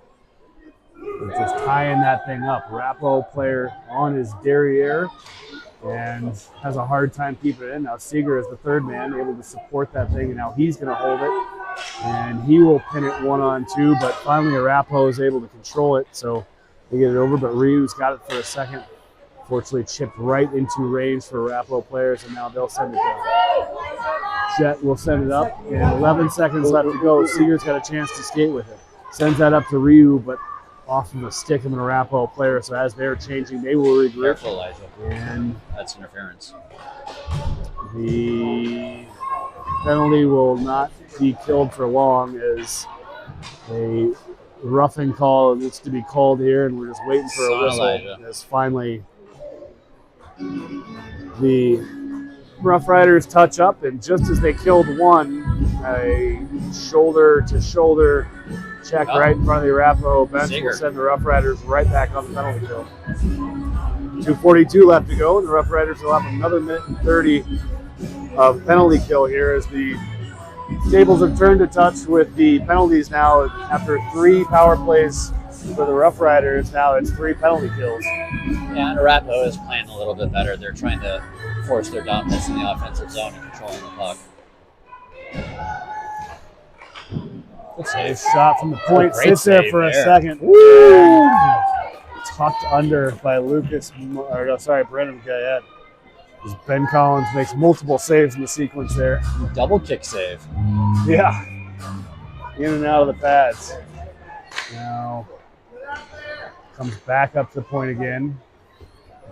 of just tying that thing up. Arapahoe player on his derriere and has a hard time keeping it in. Now Seeger is the third man, able to support that thing, and now he's going to hold it. And he will pin it 1-on-2, but finally Arapahoe is able to control it, so they get it over, but Ryu's got it for a second. Fortunately chipped right into range for Arapahoe players, and now they'll send it down. Jet will send it up, and 11 seconds left to go. Seeger's got a chance to skate with it. Sends that up to Ryu, but off of the stick of an Arapahoe player, so as they're changing, they will regroup. Careful, Elijah. And that's interference. The penalty will not be killed for long, as a roughing call needs to be called here, and we're just waiting for a whistle. As finally the Rough Riders touch up, and just as they killed one, a shoulder-to-shoulder check right in front of the Arapahoe bench will send the Rough Riders right back on the penalty kill. 2:42 left to go, and the Rough Riders will have another minute and 30 of penalty kill here as the tables have turned to touch with the penalties now. After 3 power plays for the Rough Riders, now it's 3 penalty kills. Yeah, and Arapahoe is playing a little bit better. They're trying to force their dominance in the offensive zone and controlling the puck. Good save. Shot from the point, sits there for a second. Woo! Tucked under by Brendan Gayette. As Ben Collins makes multiple saves in the sequence there. Double kick save. Yeah. In and out of the pads. Now comes back up to the point again.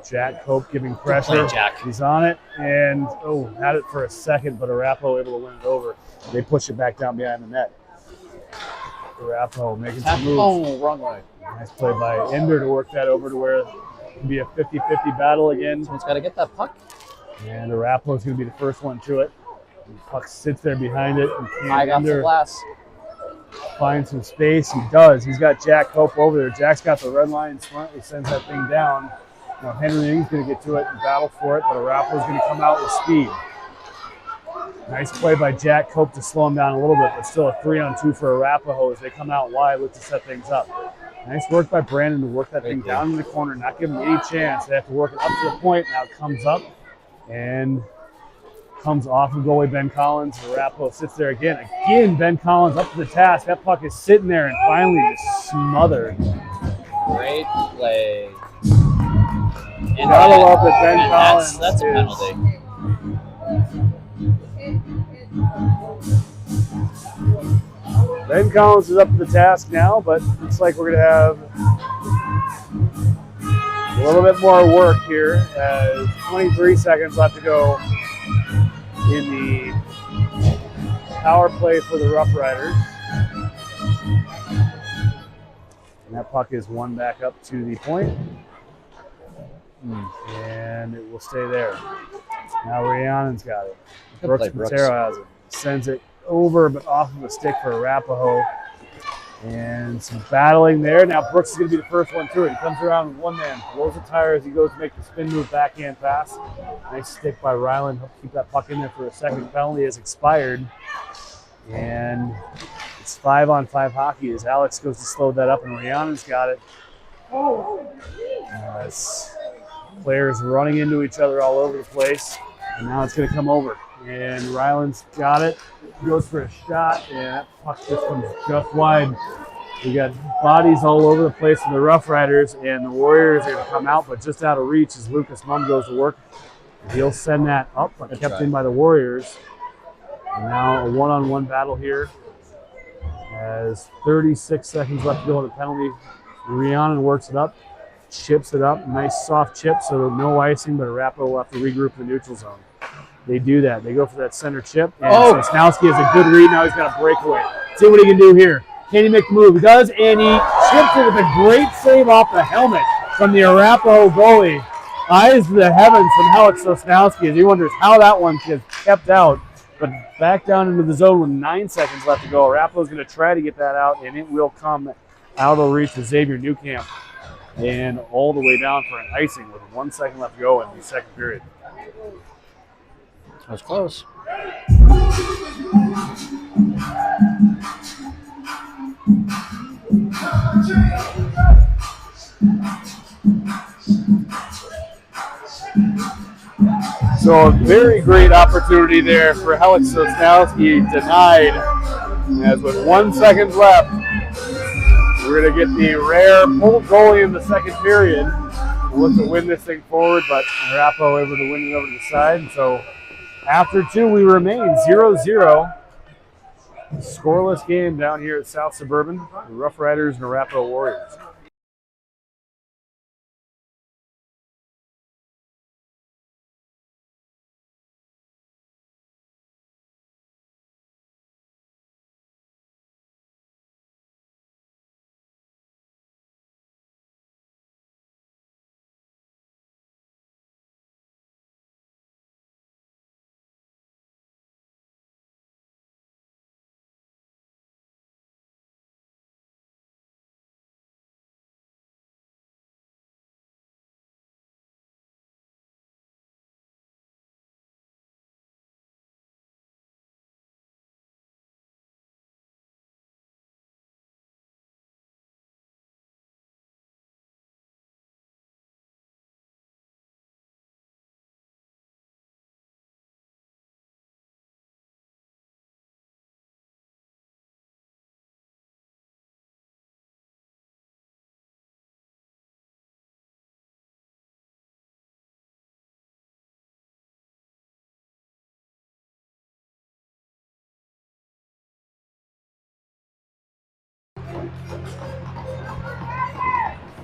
Jack Cope giving pressure. Play, Jack. He's on it and had it for a second, but Arapahoe able to win it over. They push it back down behind the net. Arapahoe making some moves. Oh, wrong way. Nice play by Ender to work that over to where it can be a 50-50 battle again. Someone's got to get that puck. And Arapahoe's going to be the first one to it. The puck sits there behind it. And I got the glass. Find some space. He does. He's got Jack Cope over there. Jack's got the red line smartly sends that thing down. Now Henry Ing's going to get to it and battle for it, but Arapahoe's going to come out with speed. Nice play by Jack Cope to slow him down a little bit, but still a 3-on-2 for Arapahoe as they come out wide, look to set things up. Nice work by Brandon to work that thing down in the corner, not give him any chance. They have to work it up to the point. Now it comes up and comes off of goalie Ben Collins. Arapahoe sits there again. Again, Ben Collins up to the task. That puck is sitting there and finally just smothered. Great play. And gotta love that Ben Collins. That's a penalty. Ben Collins is up to the task now, but looks like we're going to have a little bit more work here as 23 seconds left to go in the power play for the Rough Riders. And that puck is won back up to the point. And it will stay there. Now Rhiannon's got it. Brooks Montero has it. Sends it over, but off of a stick for Arapahoe. And some battling there. Now Brooks is going to be the first one through it. He comes around with one man, blows the tire as he goes to make the spin move backhand pass. Nice stick by Ryland. Help keep that puck in there for a second. Penalty has expired. And it's 5-on-5 hockey as Alex goes to slow that up, and Rhiannon's got it. Players running into each other all over the place. And now it's going to come over. And Ryland's got it. Goes for a shot, and that puck just comes just wide. We got bodies all over the place from the Rough Riders, and the Warriors are going to come out, but just out of reach as Lucas Mumm goes to work. And he'll send that up, but kept in by the Warriors. And now a one-on-one battle here. As 36 seconds left to go on the penalty. Rhiannon works it up, chips it up. Nice soft chip, so no icing, but Arapahoe will have to regroup in the neutral zone. They do that. They go for that center chip. And Sosnowski has a good read. Now he's got a breakaway. See what he can do here. Can he make the move? He does, and he chips it with a great save off the helmet from the Arapahoe goalie. Eyes to the heavens from Alex Sosnowski as he wonders how that one gets kept out. But back down into the zone with 9 seconds left to go. Arapahoe's going to try to get that out, and it will come out of reach to Xavier Newcamp. And all the way down for an icing with 1 second left to go in the second period. That was close. So a very great opportunity there for Alex Sosnowski, denied. As with 1 second left, we're going to get the rare pull goalie in the second period. We'll look to win this thing forward, but Arapahoe able to win it over to the side. And so after two, we remain 0-0. Scoreless game down here at South Suburban. The Rough Riders and Arapahoe Warriors.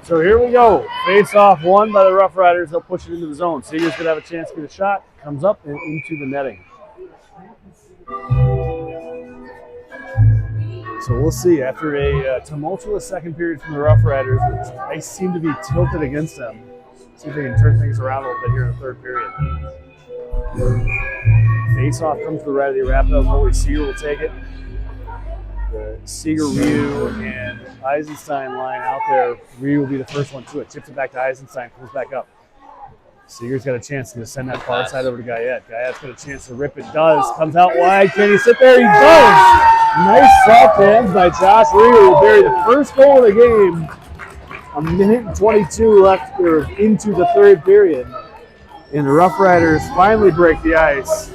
So here we go. Face off won by the Rough Riders. They'll push it into the zone. Seeger's going to have a chance to get a shot. Comes up and into the netting. So we'll see. After a tumultuous second period from the Rough Riders, they seem to be tilted against them. See if they can turn things around a little bit here in the third period. Face off comes to the right of the Arapahoe goalie. Seeger will take it. The Seeger, Ryu, and Eisenstein line out there. Ryu will be the first one to it. Chips it back to Eisenstein. Comes back up. Seeger's got a chance to send that far side over to Guyette. Guyette's got a chance to rip it. Does. Comes out wide. Can he sit there? He does. Nice soft hands by Josh Ryu. Will bury the first goal of the game. A minute and 22 left into the third period. And the Rough Riders finally break the ice.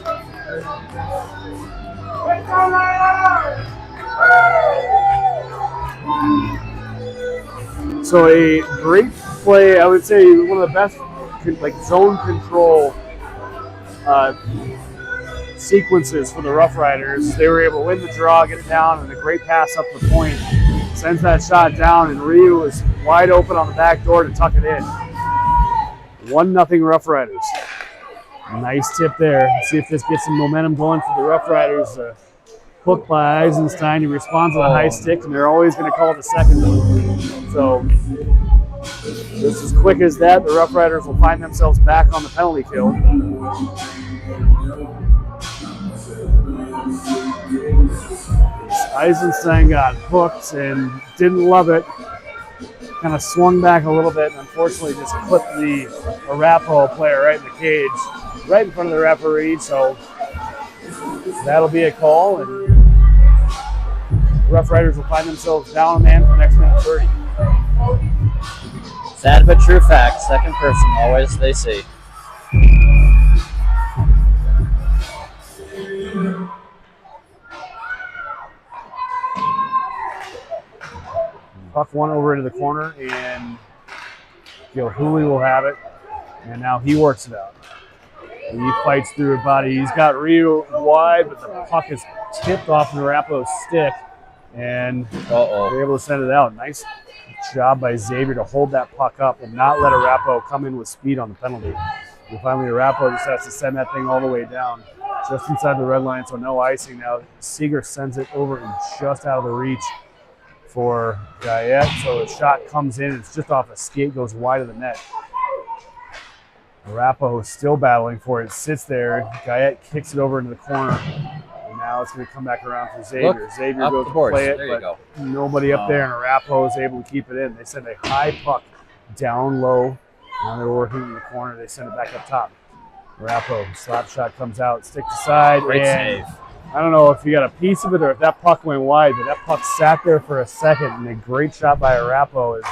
So a great play, I would say one of the best zone control sequences for the Rough Riders. They were able to win the draw, get it down, and a great pass up the point. Sends that shot down, and Ryu is wide open on the back door to tuck it in. 1-0 Rough Riders. Nice tip there. Let's see if this gets some momentum going for the Rough Riders. Hook by Eisenstein. He responds with a high stick, and they're always going to call it a second one. So just as quick as that, the Rough Riders will find themselves back on the penalty kill. Eisenstein got hooked and didn't love it. Kind of swung back a little bit and unfortunately just clipped the Arapahoe player right in the cage, right in front of the referee. So that'll be a call, and Rough Riders will find themselves down a man for the next minute 30. Sad but true fact. Second person, always they see. Puck one over into the corner, and Gilhooly will have it, and now he works it out. And he fights through a body. He's got Ryu wide, but the puck is tipped off the Arapahoe's stick, and they're able to send it out. Nice job by Xavier to hold that puck up and not let Arapahoe come in with speed on the penalty. And finally, Arapahoe just has to send that thing all the way down, just inside the red line, so no icing now. Seeger sends it over and just out of the reach for Guyette, so the shot comes in. It's just off a skate, goes wide of the net. Arapahoe is still battling for it. Sits there. Guyette kicks it over into the corner, and now it's going to come back around for Xavier. Look, Xavier goes to play it, but nobody up there, and Arapahoe is able to keep it in. They send a high puck down low. Now they're working in the corner. They send it back up top. Arapahoe slap shot comes out, stick to side. Great save. I don't know if you got a piece of it or if that puck went wide, but that puck sat there for a second, and a great shot by Arapahoe as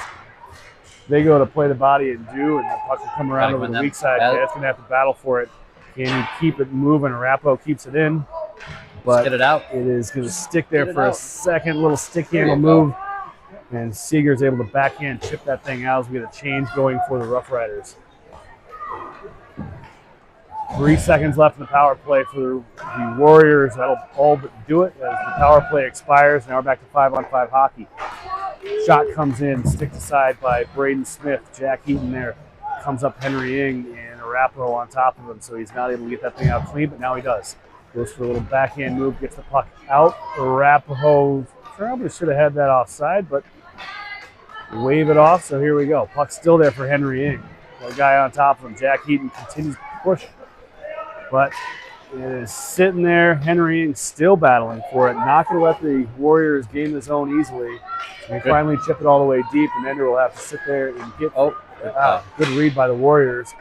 they go to play the body and do, and the puck will come around over the weak side. That's going to have to battle for it. Can he keep it moving? Arapahoe keeps it in, but get it out. It is going to stick there for a second, little stick handle move, and Seeger's able to backhand chip that thing out as we get a change going for the Rough Riders. 3 seconds left in the power play for the Warriors. That'll all but do it as the power play expires. Now we're back to 5-on-5 hockey. Shot comes in, stick to side by Braden Smith. Jack Heaton there. Comes up Henry Ing and Arapahoe on top of him, so he's not able to get that thing out clean, but now he does. Goes for a little backhand move, gets the puck out. Arapahoe probably should have had that offside, but wave it off, so here we go. Puck's still there for Henry Ing. The guy on top of him, Jack Heaton, continues to push, but it is sitting there. Henry Ing still battling for it. Not going to let the Warriors gain the zone easily. They finally chip it all the way deep, and Ender will have to sit there and get good read by the Warriors.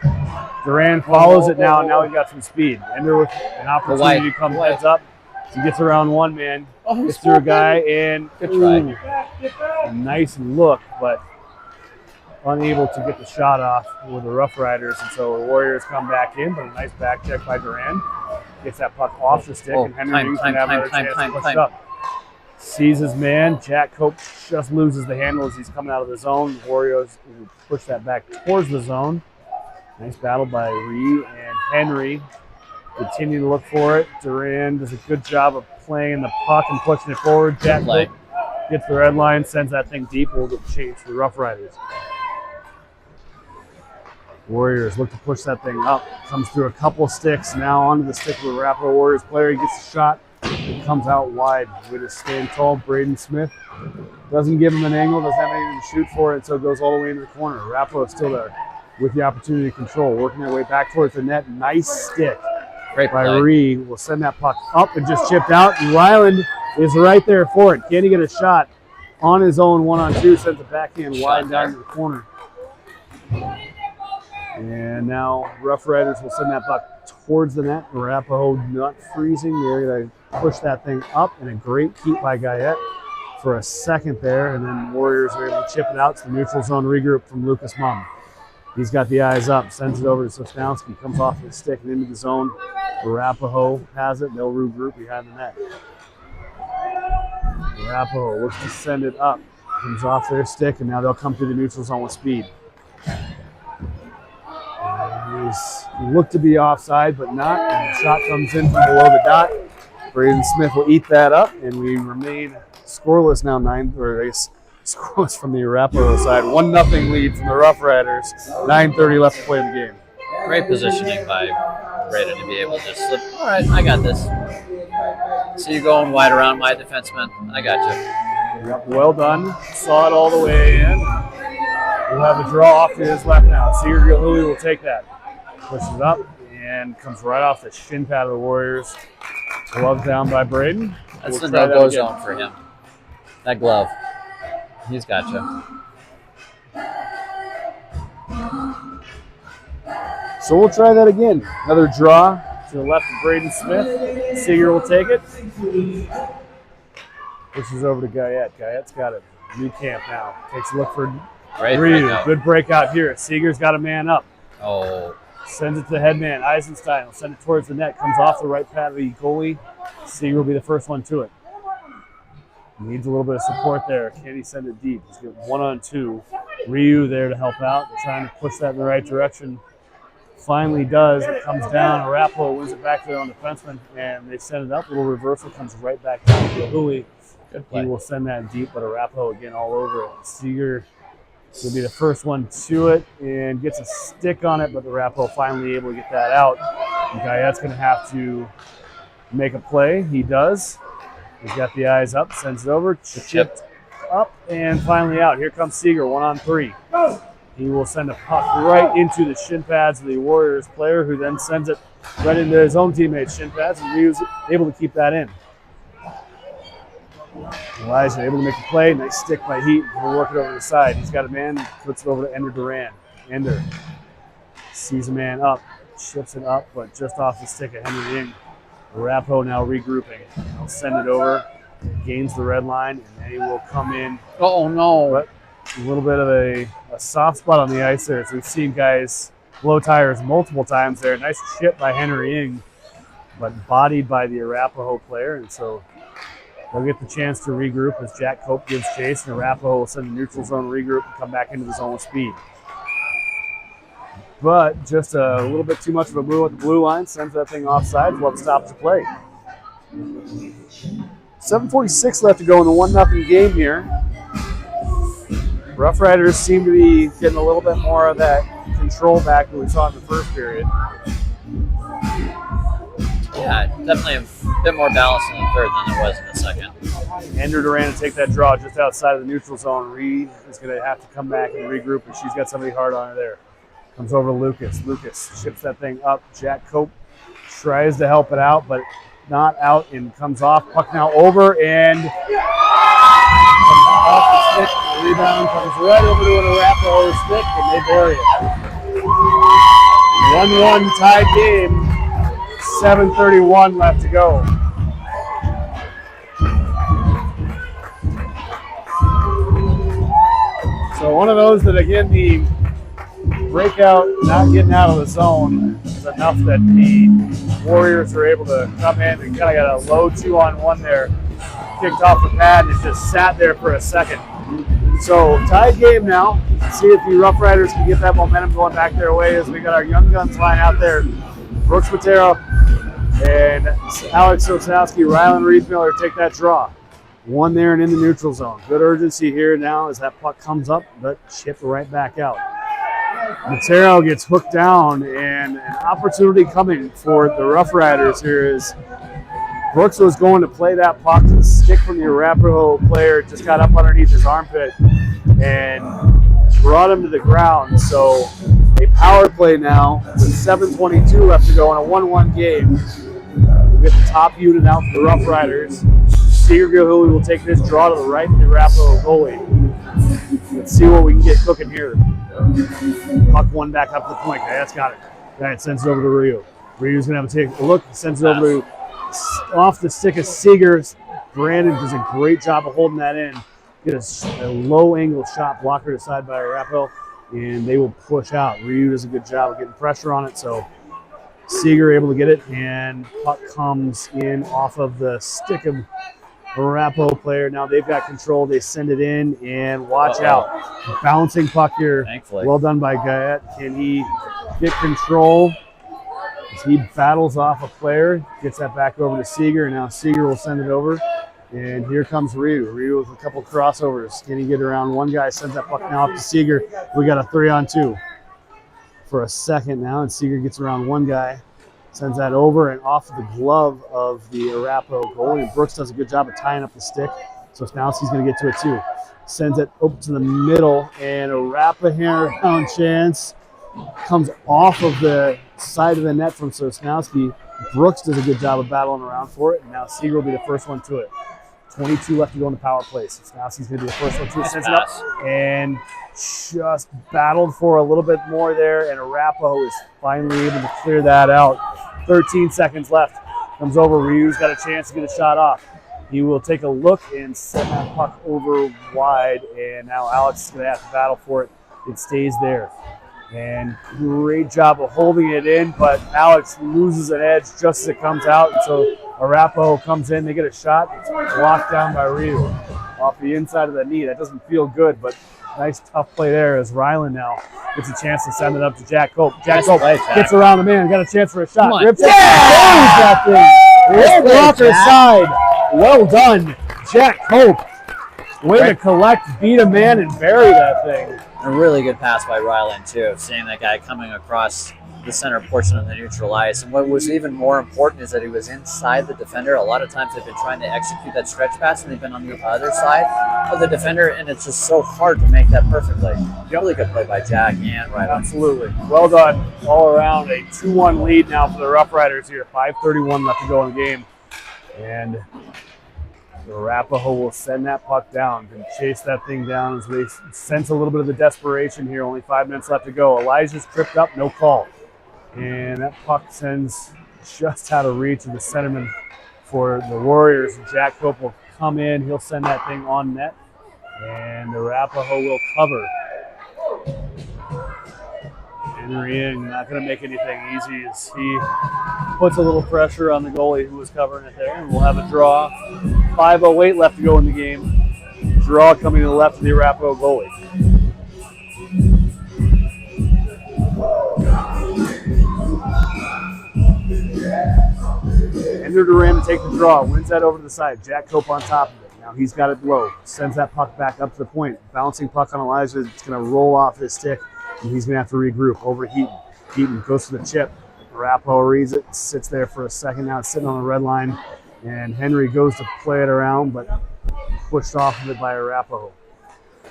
Duran follows it now, and now he's got some speed. Ender with an opportunity to come heads up. He gets around one man, gets through a guy, and a nice look, but unable to get the shot off with the Rough Riders, and so the Warriors come back in, but a nice back check by Duran. Gets that puck off the stick, and Henry Ing can have another chance to push it up. Sees his man. Jack Cope just loses the handle as he's coming out of the zone. The Warriors push that back towards the zone. Nice battle by Ree and Henry. Continue to look for it. Duran does a good job of playing the puck and pushing it forward. Jack Cope gets the red line, sends that thing deep. We'll get changed for the Rough Riders. Warriors look to push that thing up. Comes through a couple sticks. Now onto the stick of the Arapahoe Warriors player. He gets a shot. It comes out wide. Way to stand tall. Braden Smith doesn't give him an angle. Doesn't have anything to shoot for it, so it goes all the way into the corner. Arapahoe is still there with the opportunity to control. Working their way back towards the net. Nice stick. Great by play. Ree. Will send that puck up and just chipped out. And Ryland is right there for it. Can he get a shot on his own 1-on-2? Sends it backhand wide down to the corner. And now Rough Riders will send that puck towards the net. Arapahoe not freezing. They're going to push that thing up, and a great keep by Guyette for a second there. And then Warriors are able to chip it out to the neutral zone regroup from Lucas Mum. He's got the eyes up, sends it over to Sosnowski, comes off the stick and into the zone. Arapahoe has it. They'll regroup behind the net. Arapahoe looks to send it up. Comes off their stick, and now they'll come through the neutral zone with speed. Looked to be offside, but not. And the shot comes in from below the dot. Braden Smith will eat that up, and we remain scoreless now. Scoreless from the Arapahoe side. 1-0 lead from the Rough Riders. 9:30 left to play in the game. Great positioning by Braden to be able to just slip. All right, I got this. See you going wide around my defenseman. I got you. Yep, well done. Saw it all the way in. We'll have a draw off to his left now. Seeger Gilhooly will take that. Pushes it up and comes right off the shin pad of the Warriors. Glove down by Braden. That's the no-go zone for him. That glove. He's got you. So we'll try that again. Another draw to the left of Braden Smith. Seeger will take it. Pushes over to Guyette. Guyette's got it. New camp now. Takes a look for Great Reed. breakout. Good breakout here. Seeger's got a man up. Oh. Sends it to the headman. Eisenstein will send it towards the net. Comes off the right pad of the goalie. Seeger will be the first one to it. Needs a little bit of support there. Can he send it deep? He's got 1-on-2. Ryu there to help out. Trying to push that in the right direction. Finally does. It comes down. Arapahoe wins it back to their own defenseman, and they send it up. A little reversal comes right back down to Gilhooly. Good play. He will send that deep, but Arapahoe again all over it. Seeger will be the first one to it and gets a stick on it, but Arapahoe finally able to get that out. And Guyette's going to have to make a play. He does. He's got the eyes up, sends it over, chipped up, and finally out. Here comes Seeger, 1-on-3. He will send a puck right into the shin pads of the Warriors player, who then sends it right into his own teammate's shin pads, and he was able to keep that in. Elijah able to make a play. Nice stick by Heat. He'll work it over the side. He's got a man, puts it over to Ender Duran. Ender sees a man up, chips it up, but just off the stick of Henry Ying. Arapahoe now regrouping. He'll send it over, gains the red line, and then he will come in. Oh, no. But a little bit of a soft spot on the ice there. So we've seen guys blow tires multiple times there. Nice chip by Henry Ying, but bodied by the Arapahoe player. And so they'll get the chance to regroup as Jack Cope gives chase, and Arapahoe will send a neutral zone regroup and come back into the zone with speed. But just a little bit too much of a move at the blue line. Sends that thing offside. We'll have to stop the play. 7:46 left to go in the 1-0 game here. Rough Riders seem to be getting a little bit more of that control back that we saw in the first period. Yeah, definitely a bit more balanced in the third than there was in the second. Ender Duran to take that draw just outside of the neutral zone. Reed is going to have to come back and regroup, and she's got somebody hard on her there. Comes over to Lucas. Lucas chips that thing up. Jack Cope tries to help it out, but not out, and comes off. Puck now over, and comes off the stick. The rebound comes right over to an Arapahoe stick, and they bury it. 1-1 tied game. 7:31 left to go. So one of those that, again, the breakout, not getting out of the zone, is enough that the Warriors are able to come in and kind of got a low 2-on-1 there. Kicked off the pad and it just sat there for a second. So tied game now. See if the Rough Riders can get that momentum going back their way as we got our young guns line out there. Brooks Matera and Alex Sosnowski, Ryland Reed-Miller take that draw. One there and in the neutral zone. Good urgency here now as that puck comes up, but chipped right back out. Matero gets hooked down, and an opportunity coming for the Rough Riders here is Brooks was going to play that puck. The stick from the Arapahoe player just got up underneath his armpit and brought him to the ground. So a power play now with 7:22 left to go in a 1-1 game. We get the top unit out for the Rough Riders. Seeger will take this draw to the right of the Arapahoe goalie. Let's see what we can get cooking here. Puck one back up to the point. Okay, that's got it. All right, sends it over to Ryu. Ryu's going to have to take a look. Sends it over to off the stick of Seeger. Brandon does a great job of holding that in. Get a low angle shot blocker aside by Arapahoe, and they will push out. Ryu does a good job of getting pressure on it, so Seeger able to get it, and puck comes in off of the stick of Arapahoe player. Now they've got control. They send it in, and watch out. Bouncing puck here. Thankfully. Well done by Guyette. Can he get control? As he battles off a player, gets that back over to Seeger, and now Seeger will send it over. And here comes Ryu. Ryu with a couple crossovers. Can he get around one guy? Sends that puck now up to Seeger. We got a 3-on-2 for a second now, and Seeger gets around one guy. Sends that over and off the glove of the Arapahoe goalie. And Brooks does a good job of tying up the stick. So Snowski's going to get to it too. Sends it up to the middle, and Arapahoe down chance comes off of the side of the net from Sosnowski. Brooks does a good job of battling around for it, and now Seeger will be the first one to it. 22 left to go in the power play. Sosnowski's going to be the first one to it. Sends it up and just battled for a little bit more there, and Arapahoe is finally able to clear that out. 13 seconds left. Comes over. Ryu's got a chance to get a shot off. He will take a look and send that puck over wide, and now Alex is going to have to battle for it. It stays there. And great job of holding it in, but Alex loses an edge just as it comes out. And so Arapahoe comes in, they get a shot. It's blocked down by Ryu off the inside of the knee. That doesn't feel good, but nice tough play there as Ryland now gets a chance to send it up to Jack Cope. Jack Cope gets around the man, got a chance for a shot. Rips it, that thing. It's blocker side. Well done, Jack Cope. Way to collect, beat a man, and bury that thing. A really good pass by Ryland, too, seeing that guy coming across the center portion of the neutral ice. And what was even more important is that he was inside the defender. A lot of times they've been trying to execute that stretch pass, and they've been on the other side of the defender, and it's just so hard to make that perfectly. Really good play by Jack and Ryland. Absolutely. Well done all around. A 2-1 lead now for the Rough Riders here. 5:31 left to go in the game. And Arapahoe will send that puck down and chase that thing down as they sense a little bit of the desperation here. Only 5 minutes left to go. Elijah's tripped up, no call. And that puck sends just out of reach of the centerman for the Warriors. Jack Cope will come in. He'll send that thing on net. And Arapahoe will cover. Henry in, not going to make anything easy as he puts a little pressure on the goalie who was covering it there. And we'll have a draw. 5:08 left to go in the game. Draw coming to the left of the Arapahoe goalie. Ender Duran to take the draw. Wins that over to the side. Jack Cope on top of it. Now he's got it low. Sends that puck back up to the point. Bouncing puck on Elijah. It's going to roll off his stick. And he's going to have to regroup over Heaton. Heaton goes to the chip. Arapahoe reads it, sits there for a second. Now it's sitting on the red line. And Henry goes to play it around, but pushed off of it by Arapahoe.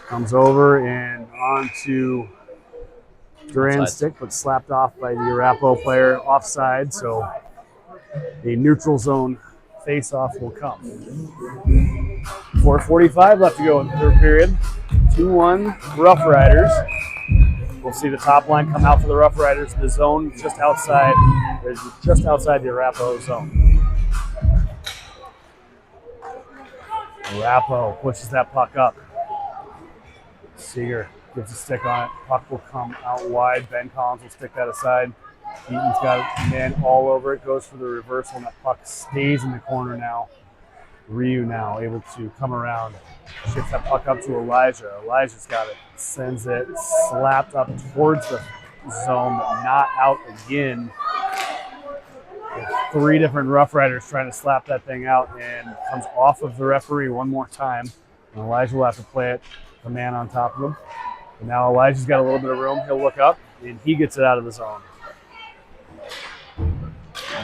Comes over and on to Duran's stick, but slapped off by the Arapahoe player offside. So a neutral zone face-off will come. 4:45 left to go in the third period. 2-1 Rough Riders. We'll see the top line come out for the Rough Riders. The zone just outside the Arapahoe zone. Arapahoe pushes that puck up. Seeger gets a stick on it. Puck will come out wide. Ben Collins will stick that aside. Heaton's got a man all over it. Goes for the reversal, and that puck stays in the corner now. Ryu now able to come around. Shifts that puck up to Elijah. Elijah's got it. Sends it slapped up towards the zone, but not out again. There's 3 different Rough Riders trying to slap that thing out, and comes off of the referee one more time. And Elijah will have to play it. The man on top of him. And now Elijah's got a little bit of room. He'll look up, and he gets it out of the zone.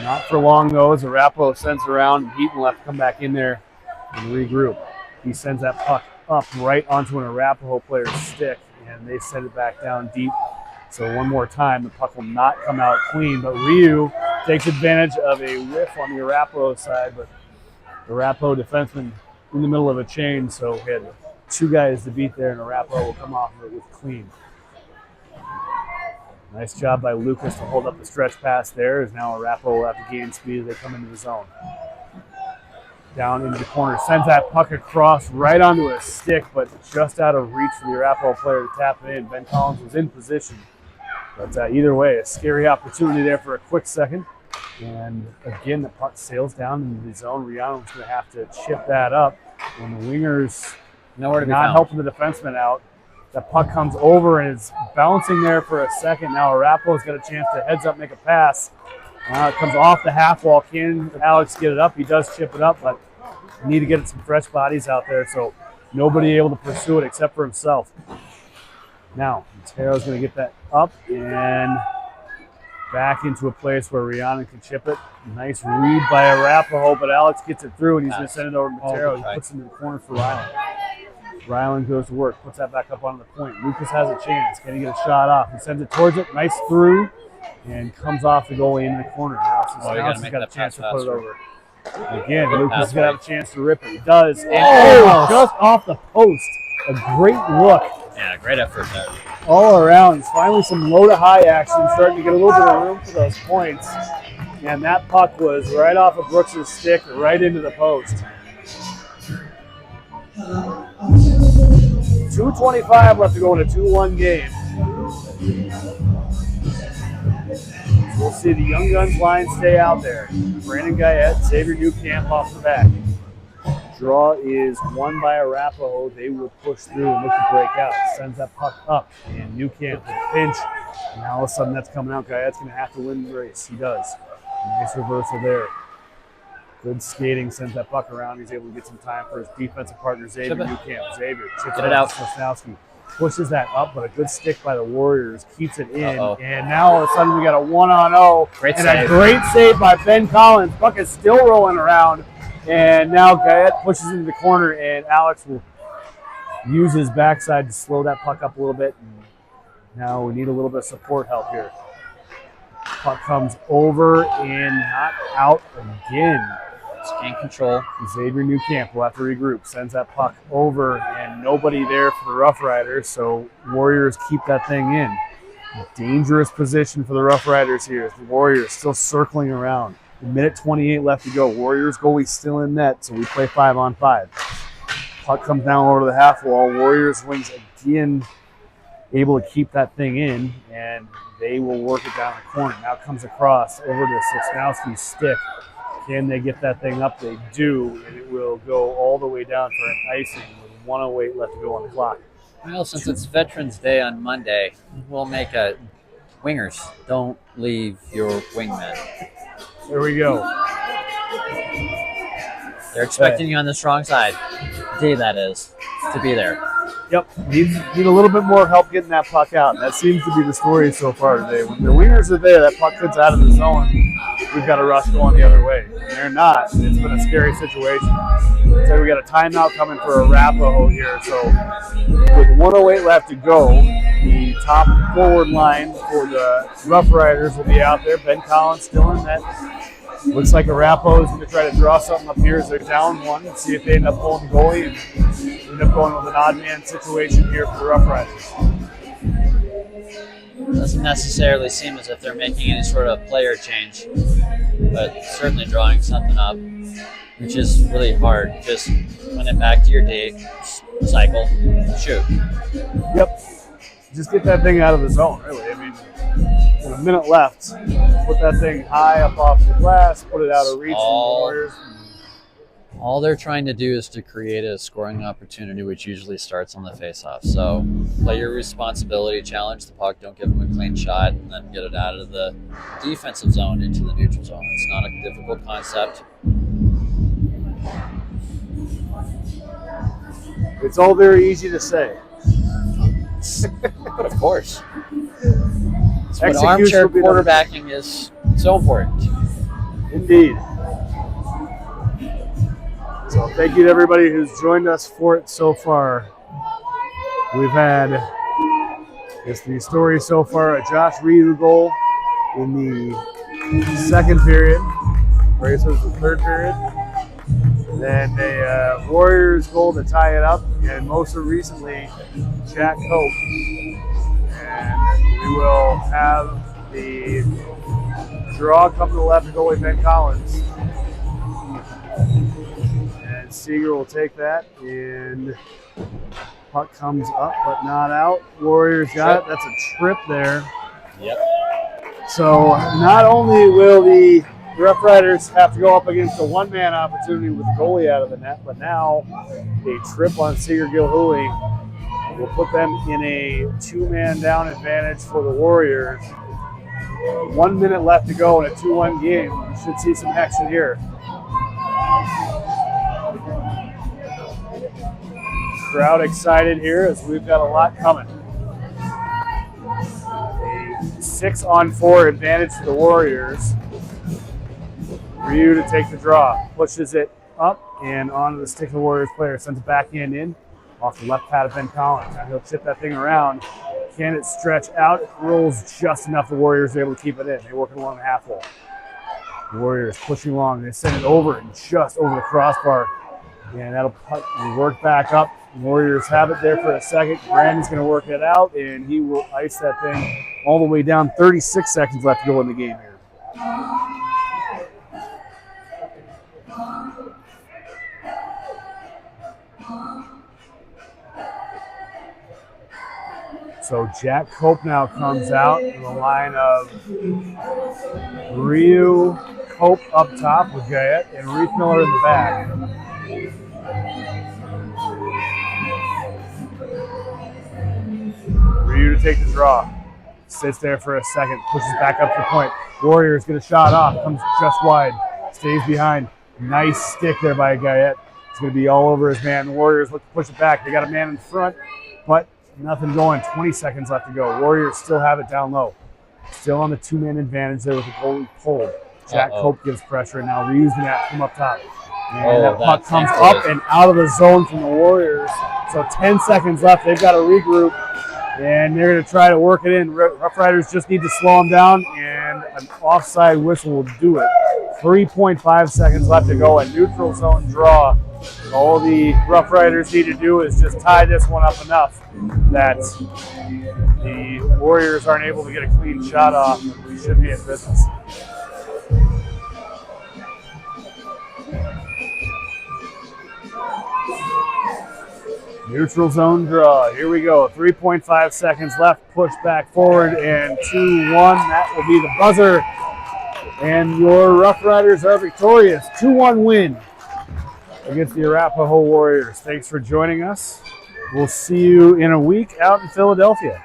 Not for long, though, as Arapahoe sends around, and Heaton will have to come back in there and regroup. He sends that puck up right onto an Arapahoe player's stick, and they send it back down deep. So one more time, the puck will not come out clean, but Ryu takes advantage of a whiff on the Arapahoe side, but the Arapahoe defenseman in the middle of a chain, so we had 2 guys to beat there, and Arapahoe will come off of it with clean. Nice job by Lucas to hold up the stretch pass there, as now Arapahoe will have to gain speed as they come into the zone. Down into the corner, sends that puck across right onto a stick, but just out of reach for the Arapahoe player to tap it in. Ben Collins was in position. But either way, a scary opportunity there for a quick second. And again, the puck sails down into the zone. Rihanna's going to have to chip that up. When the wingers Nowhere to be not found. helping the defenseman out, the puck comes over and is bouncing there for a second. Now Arapahoe's got a chance to heads up, make a pass. It comes off the half wall. Can Alex get it up? He does chip it up, but need to get some fresh bodies out there, so nobody able to pursue it except for himself. Now, Montero's going to get that up and back into a place where Rihanna can chip it. Nice read by Arapahoe, but Alex gets it through, and he's going to send it over to Montero. He puts it into the corner for Ryland. Ryland goes to work, puts that back up on the point. Lucas has a chance. Can he get a shot off? He sends it towards it. Nice through, and comes off the goalie into the corner. Now he's got a chance to put it over. Again, Lucas is going to have a chance to rip it. He does. And just off the post. A great look. Yeah, great effort there. All around. Finally some low to high action. Starting to get a little bit of room for those points. And that puck was right off of Brooks' stick, right into the post. 2:25 left to go in a 2-1 game. We'll see the Young Guns line stay out there. Brandon Guyette, Xavier Newcamp off the back. Draw is won by Arapahoe. They will push through and look to break out. Sends that puck up, and Newcamp with a pinch. And now all of a sudden that's coming out. Guyette's going to have to win the race. He does. Nice reversal there. Good skating, sends that puck around. He's able to get some time for his defensive partner, Xavier Newcamp. Xavier chips it out. Sosnowski pushes that up, but a good stick by the Warriors keeps it in. And now all of a sudden we got a 1-on-0. A great save by Ben Collins. Puck is still rolling around. And now Guyette pushes into the corner, and Alex will use his backside to slow that puck up a little bit. And now we need a little bit of support help here. Puck comes over and not out again. Gain control. Xavier Newcamp will have to regroup. Sends that puck over, and nobody there for the Rough Riders, so Warriors keep that thing in. Dangerous position for the Rough Riders here. The Warriors still circling around. A minute 28 left to go. Warriors goalie still in net, so we play 5-on-5. Puck comes down over to the half wall. Warriors wings again able to keep that thing in, and they will work it down the corner. Now comes across over to Sosnowski's stick. Can they get that thing up? They do, and it will go all the way down for an icing with 1:08 left to go on the clock. Well, since it's Veterans Day on Monday, we'll make a wingers. Don't leave your wingmen. There we go. They're expecting you on the strong side. Day that is, to be there. Yep, need a little bit more help getting that puck out. That seems to be the story so far today. When the wingers are there, that puck gets out of the zone. We've got a rush going the other way. When they're not, it's been a scary situation. So we got a timeout coming for Arapahoe here. So with 1:08 left to go, the top forward line for the Rough Riders will be out there. Ben Collins still in net. Looks like Arapahoe is going to try to draw something up here as they're down one and see if they end up pulling the goalie and end up going with an odd man situation here for the Rough Riders. Doesn't necessarily seem as if they're making any sort of player change, but certainly drawing something up, which is really hard. Just win it back to your day, cycle, shoot. Yep. Just get that thing out of the zone, really. I mean, with a minute left, put that thing high up off the glass, put it out of reach from the Warriors. All they're trying to do is to create a scoring opportunity, which usually starts on the face-off. So play your responsibility, challenge the puck, don't give them a clean shot, and then get it out of the defensive zone into the neutral zone. It's not a difficult concept. It's all very easy to say. shots. But of course, that's what Execution armchair will be quarterbacking is so important. Indeed. So thank you to everybody who's joined us for it so far. We've had the story so far, a Josh Ryu goal in the second period. Racers the third period. Then a Warriors goal to tie it up, and most recently, Jack Hope. And we will have the draw come to the left goalie Ben Collins. And Seeger will take that, and puck comes up but not out. Warriors got it. That's a trip there. Yep. So not only will the Rough Riders have to go up against a one-man opportunity with the goalie out of the net, but now a trip on Seeger Gilhooly will put them in a two-man down advantage for the Warriors. 1 minute left to go in a 2-1 game. We should see some action here. Crowd excited here as we've got a lot coming. A 6-on-4 advantage for the Warriors. Ryu to take the draw, pushes it up and onto the stick of the Warriors player, sends it backhand in off the left pad of Ben Collins. Now he'll chip that thing around. Can it stretch out? It rolls just enough. The Warriors are able to keep it in. They're working along the half wall. The Warriors pushing along. They send it over and just over the crossbar. And that'll work back up. The Warriors have it there for a second. Brandon's going to work it out, and he will ice that thing all the way down. 36 seconds left to go in the game here. So Jack Cope now comes out in the line of Ryu, Cope up top with Guyette, and Reith Miller in the back. Ryu to take the draw. Sits there for a second, pushes back up to the point. Warriors get a shot off, comes just wide, stays behind. Nice stick there by Guyette. It's going to be all over his man. The Warriors look to push it back. They got a man in front, but nothing going. 20 seconds left to go. Warriors still have it down low. Still on the two-man advantage there with the goalie pulled. Jack Cope gives pressure, and now Ryu's going to have to come up top. And that puck comes up and out of the zone from the Warriors. So 10 seconds left. They've got to regroup, and they're going to try to work it in. Rough Riders just need to slow them down, and an offside whistle will do it. 3.5 seconds left to go. A neutral zone draw. All the Rough Riders need to do is just tie this one up enough that the Warriors aren't able to get a clean shot off, and we should be in business. Neutral zone draw. Here we go. 3.5 seconds left. Push back forward, and 2-1. That will be the buzzer. And your Rough Riders are victorious. 2-1 win against the Arapahoe Warriors. Thanks for joining us. We'll see you in a week out in Philadelphia.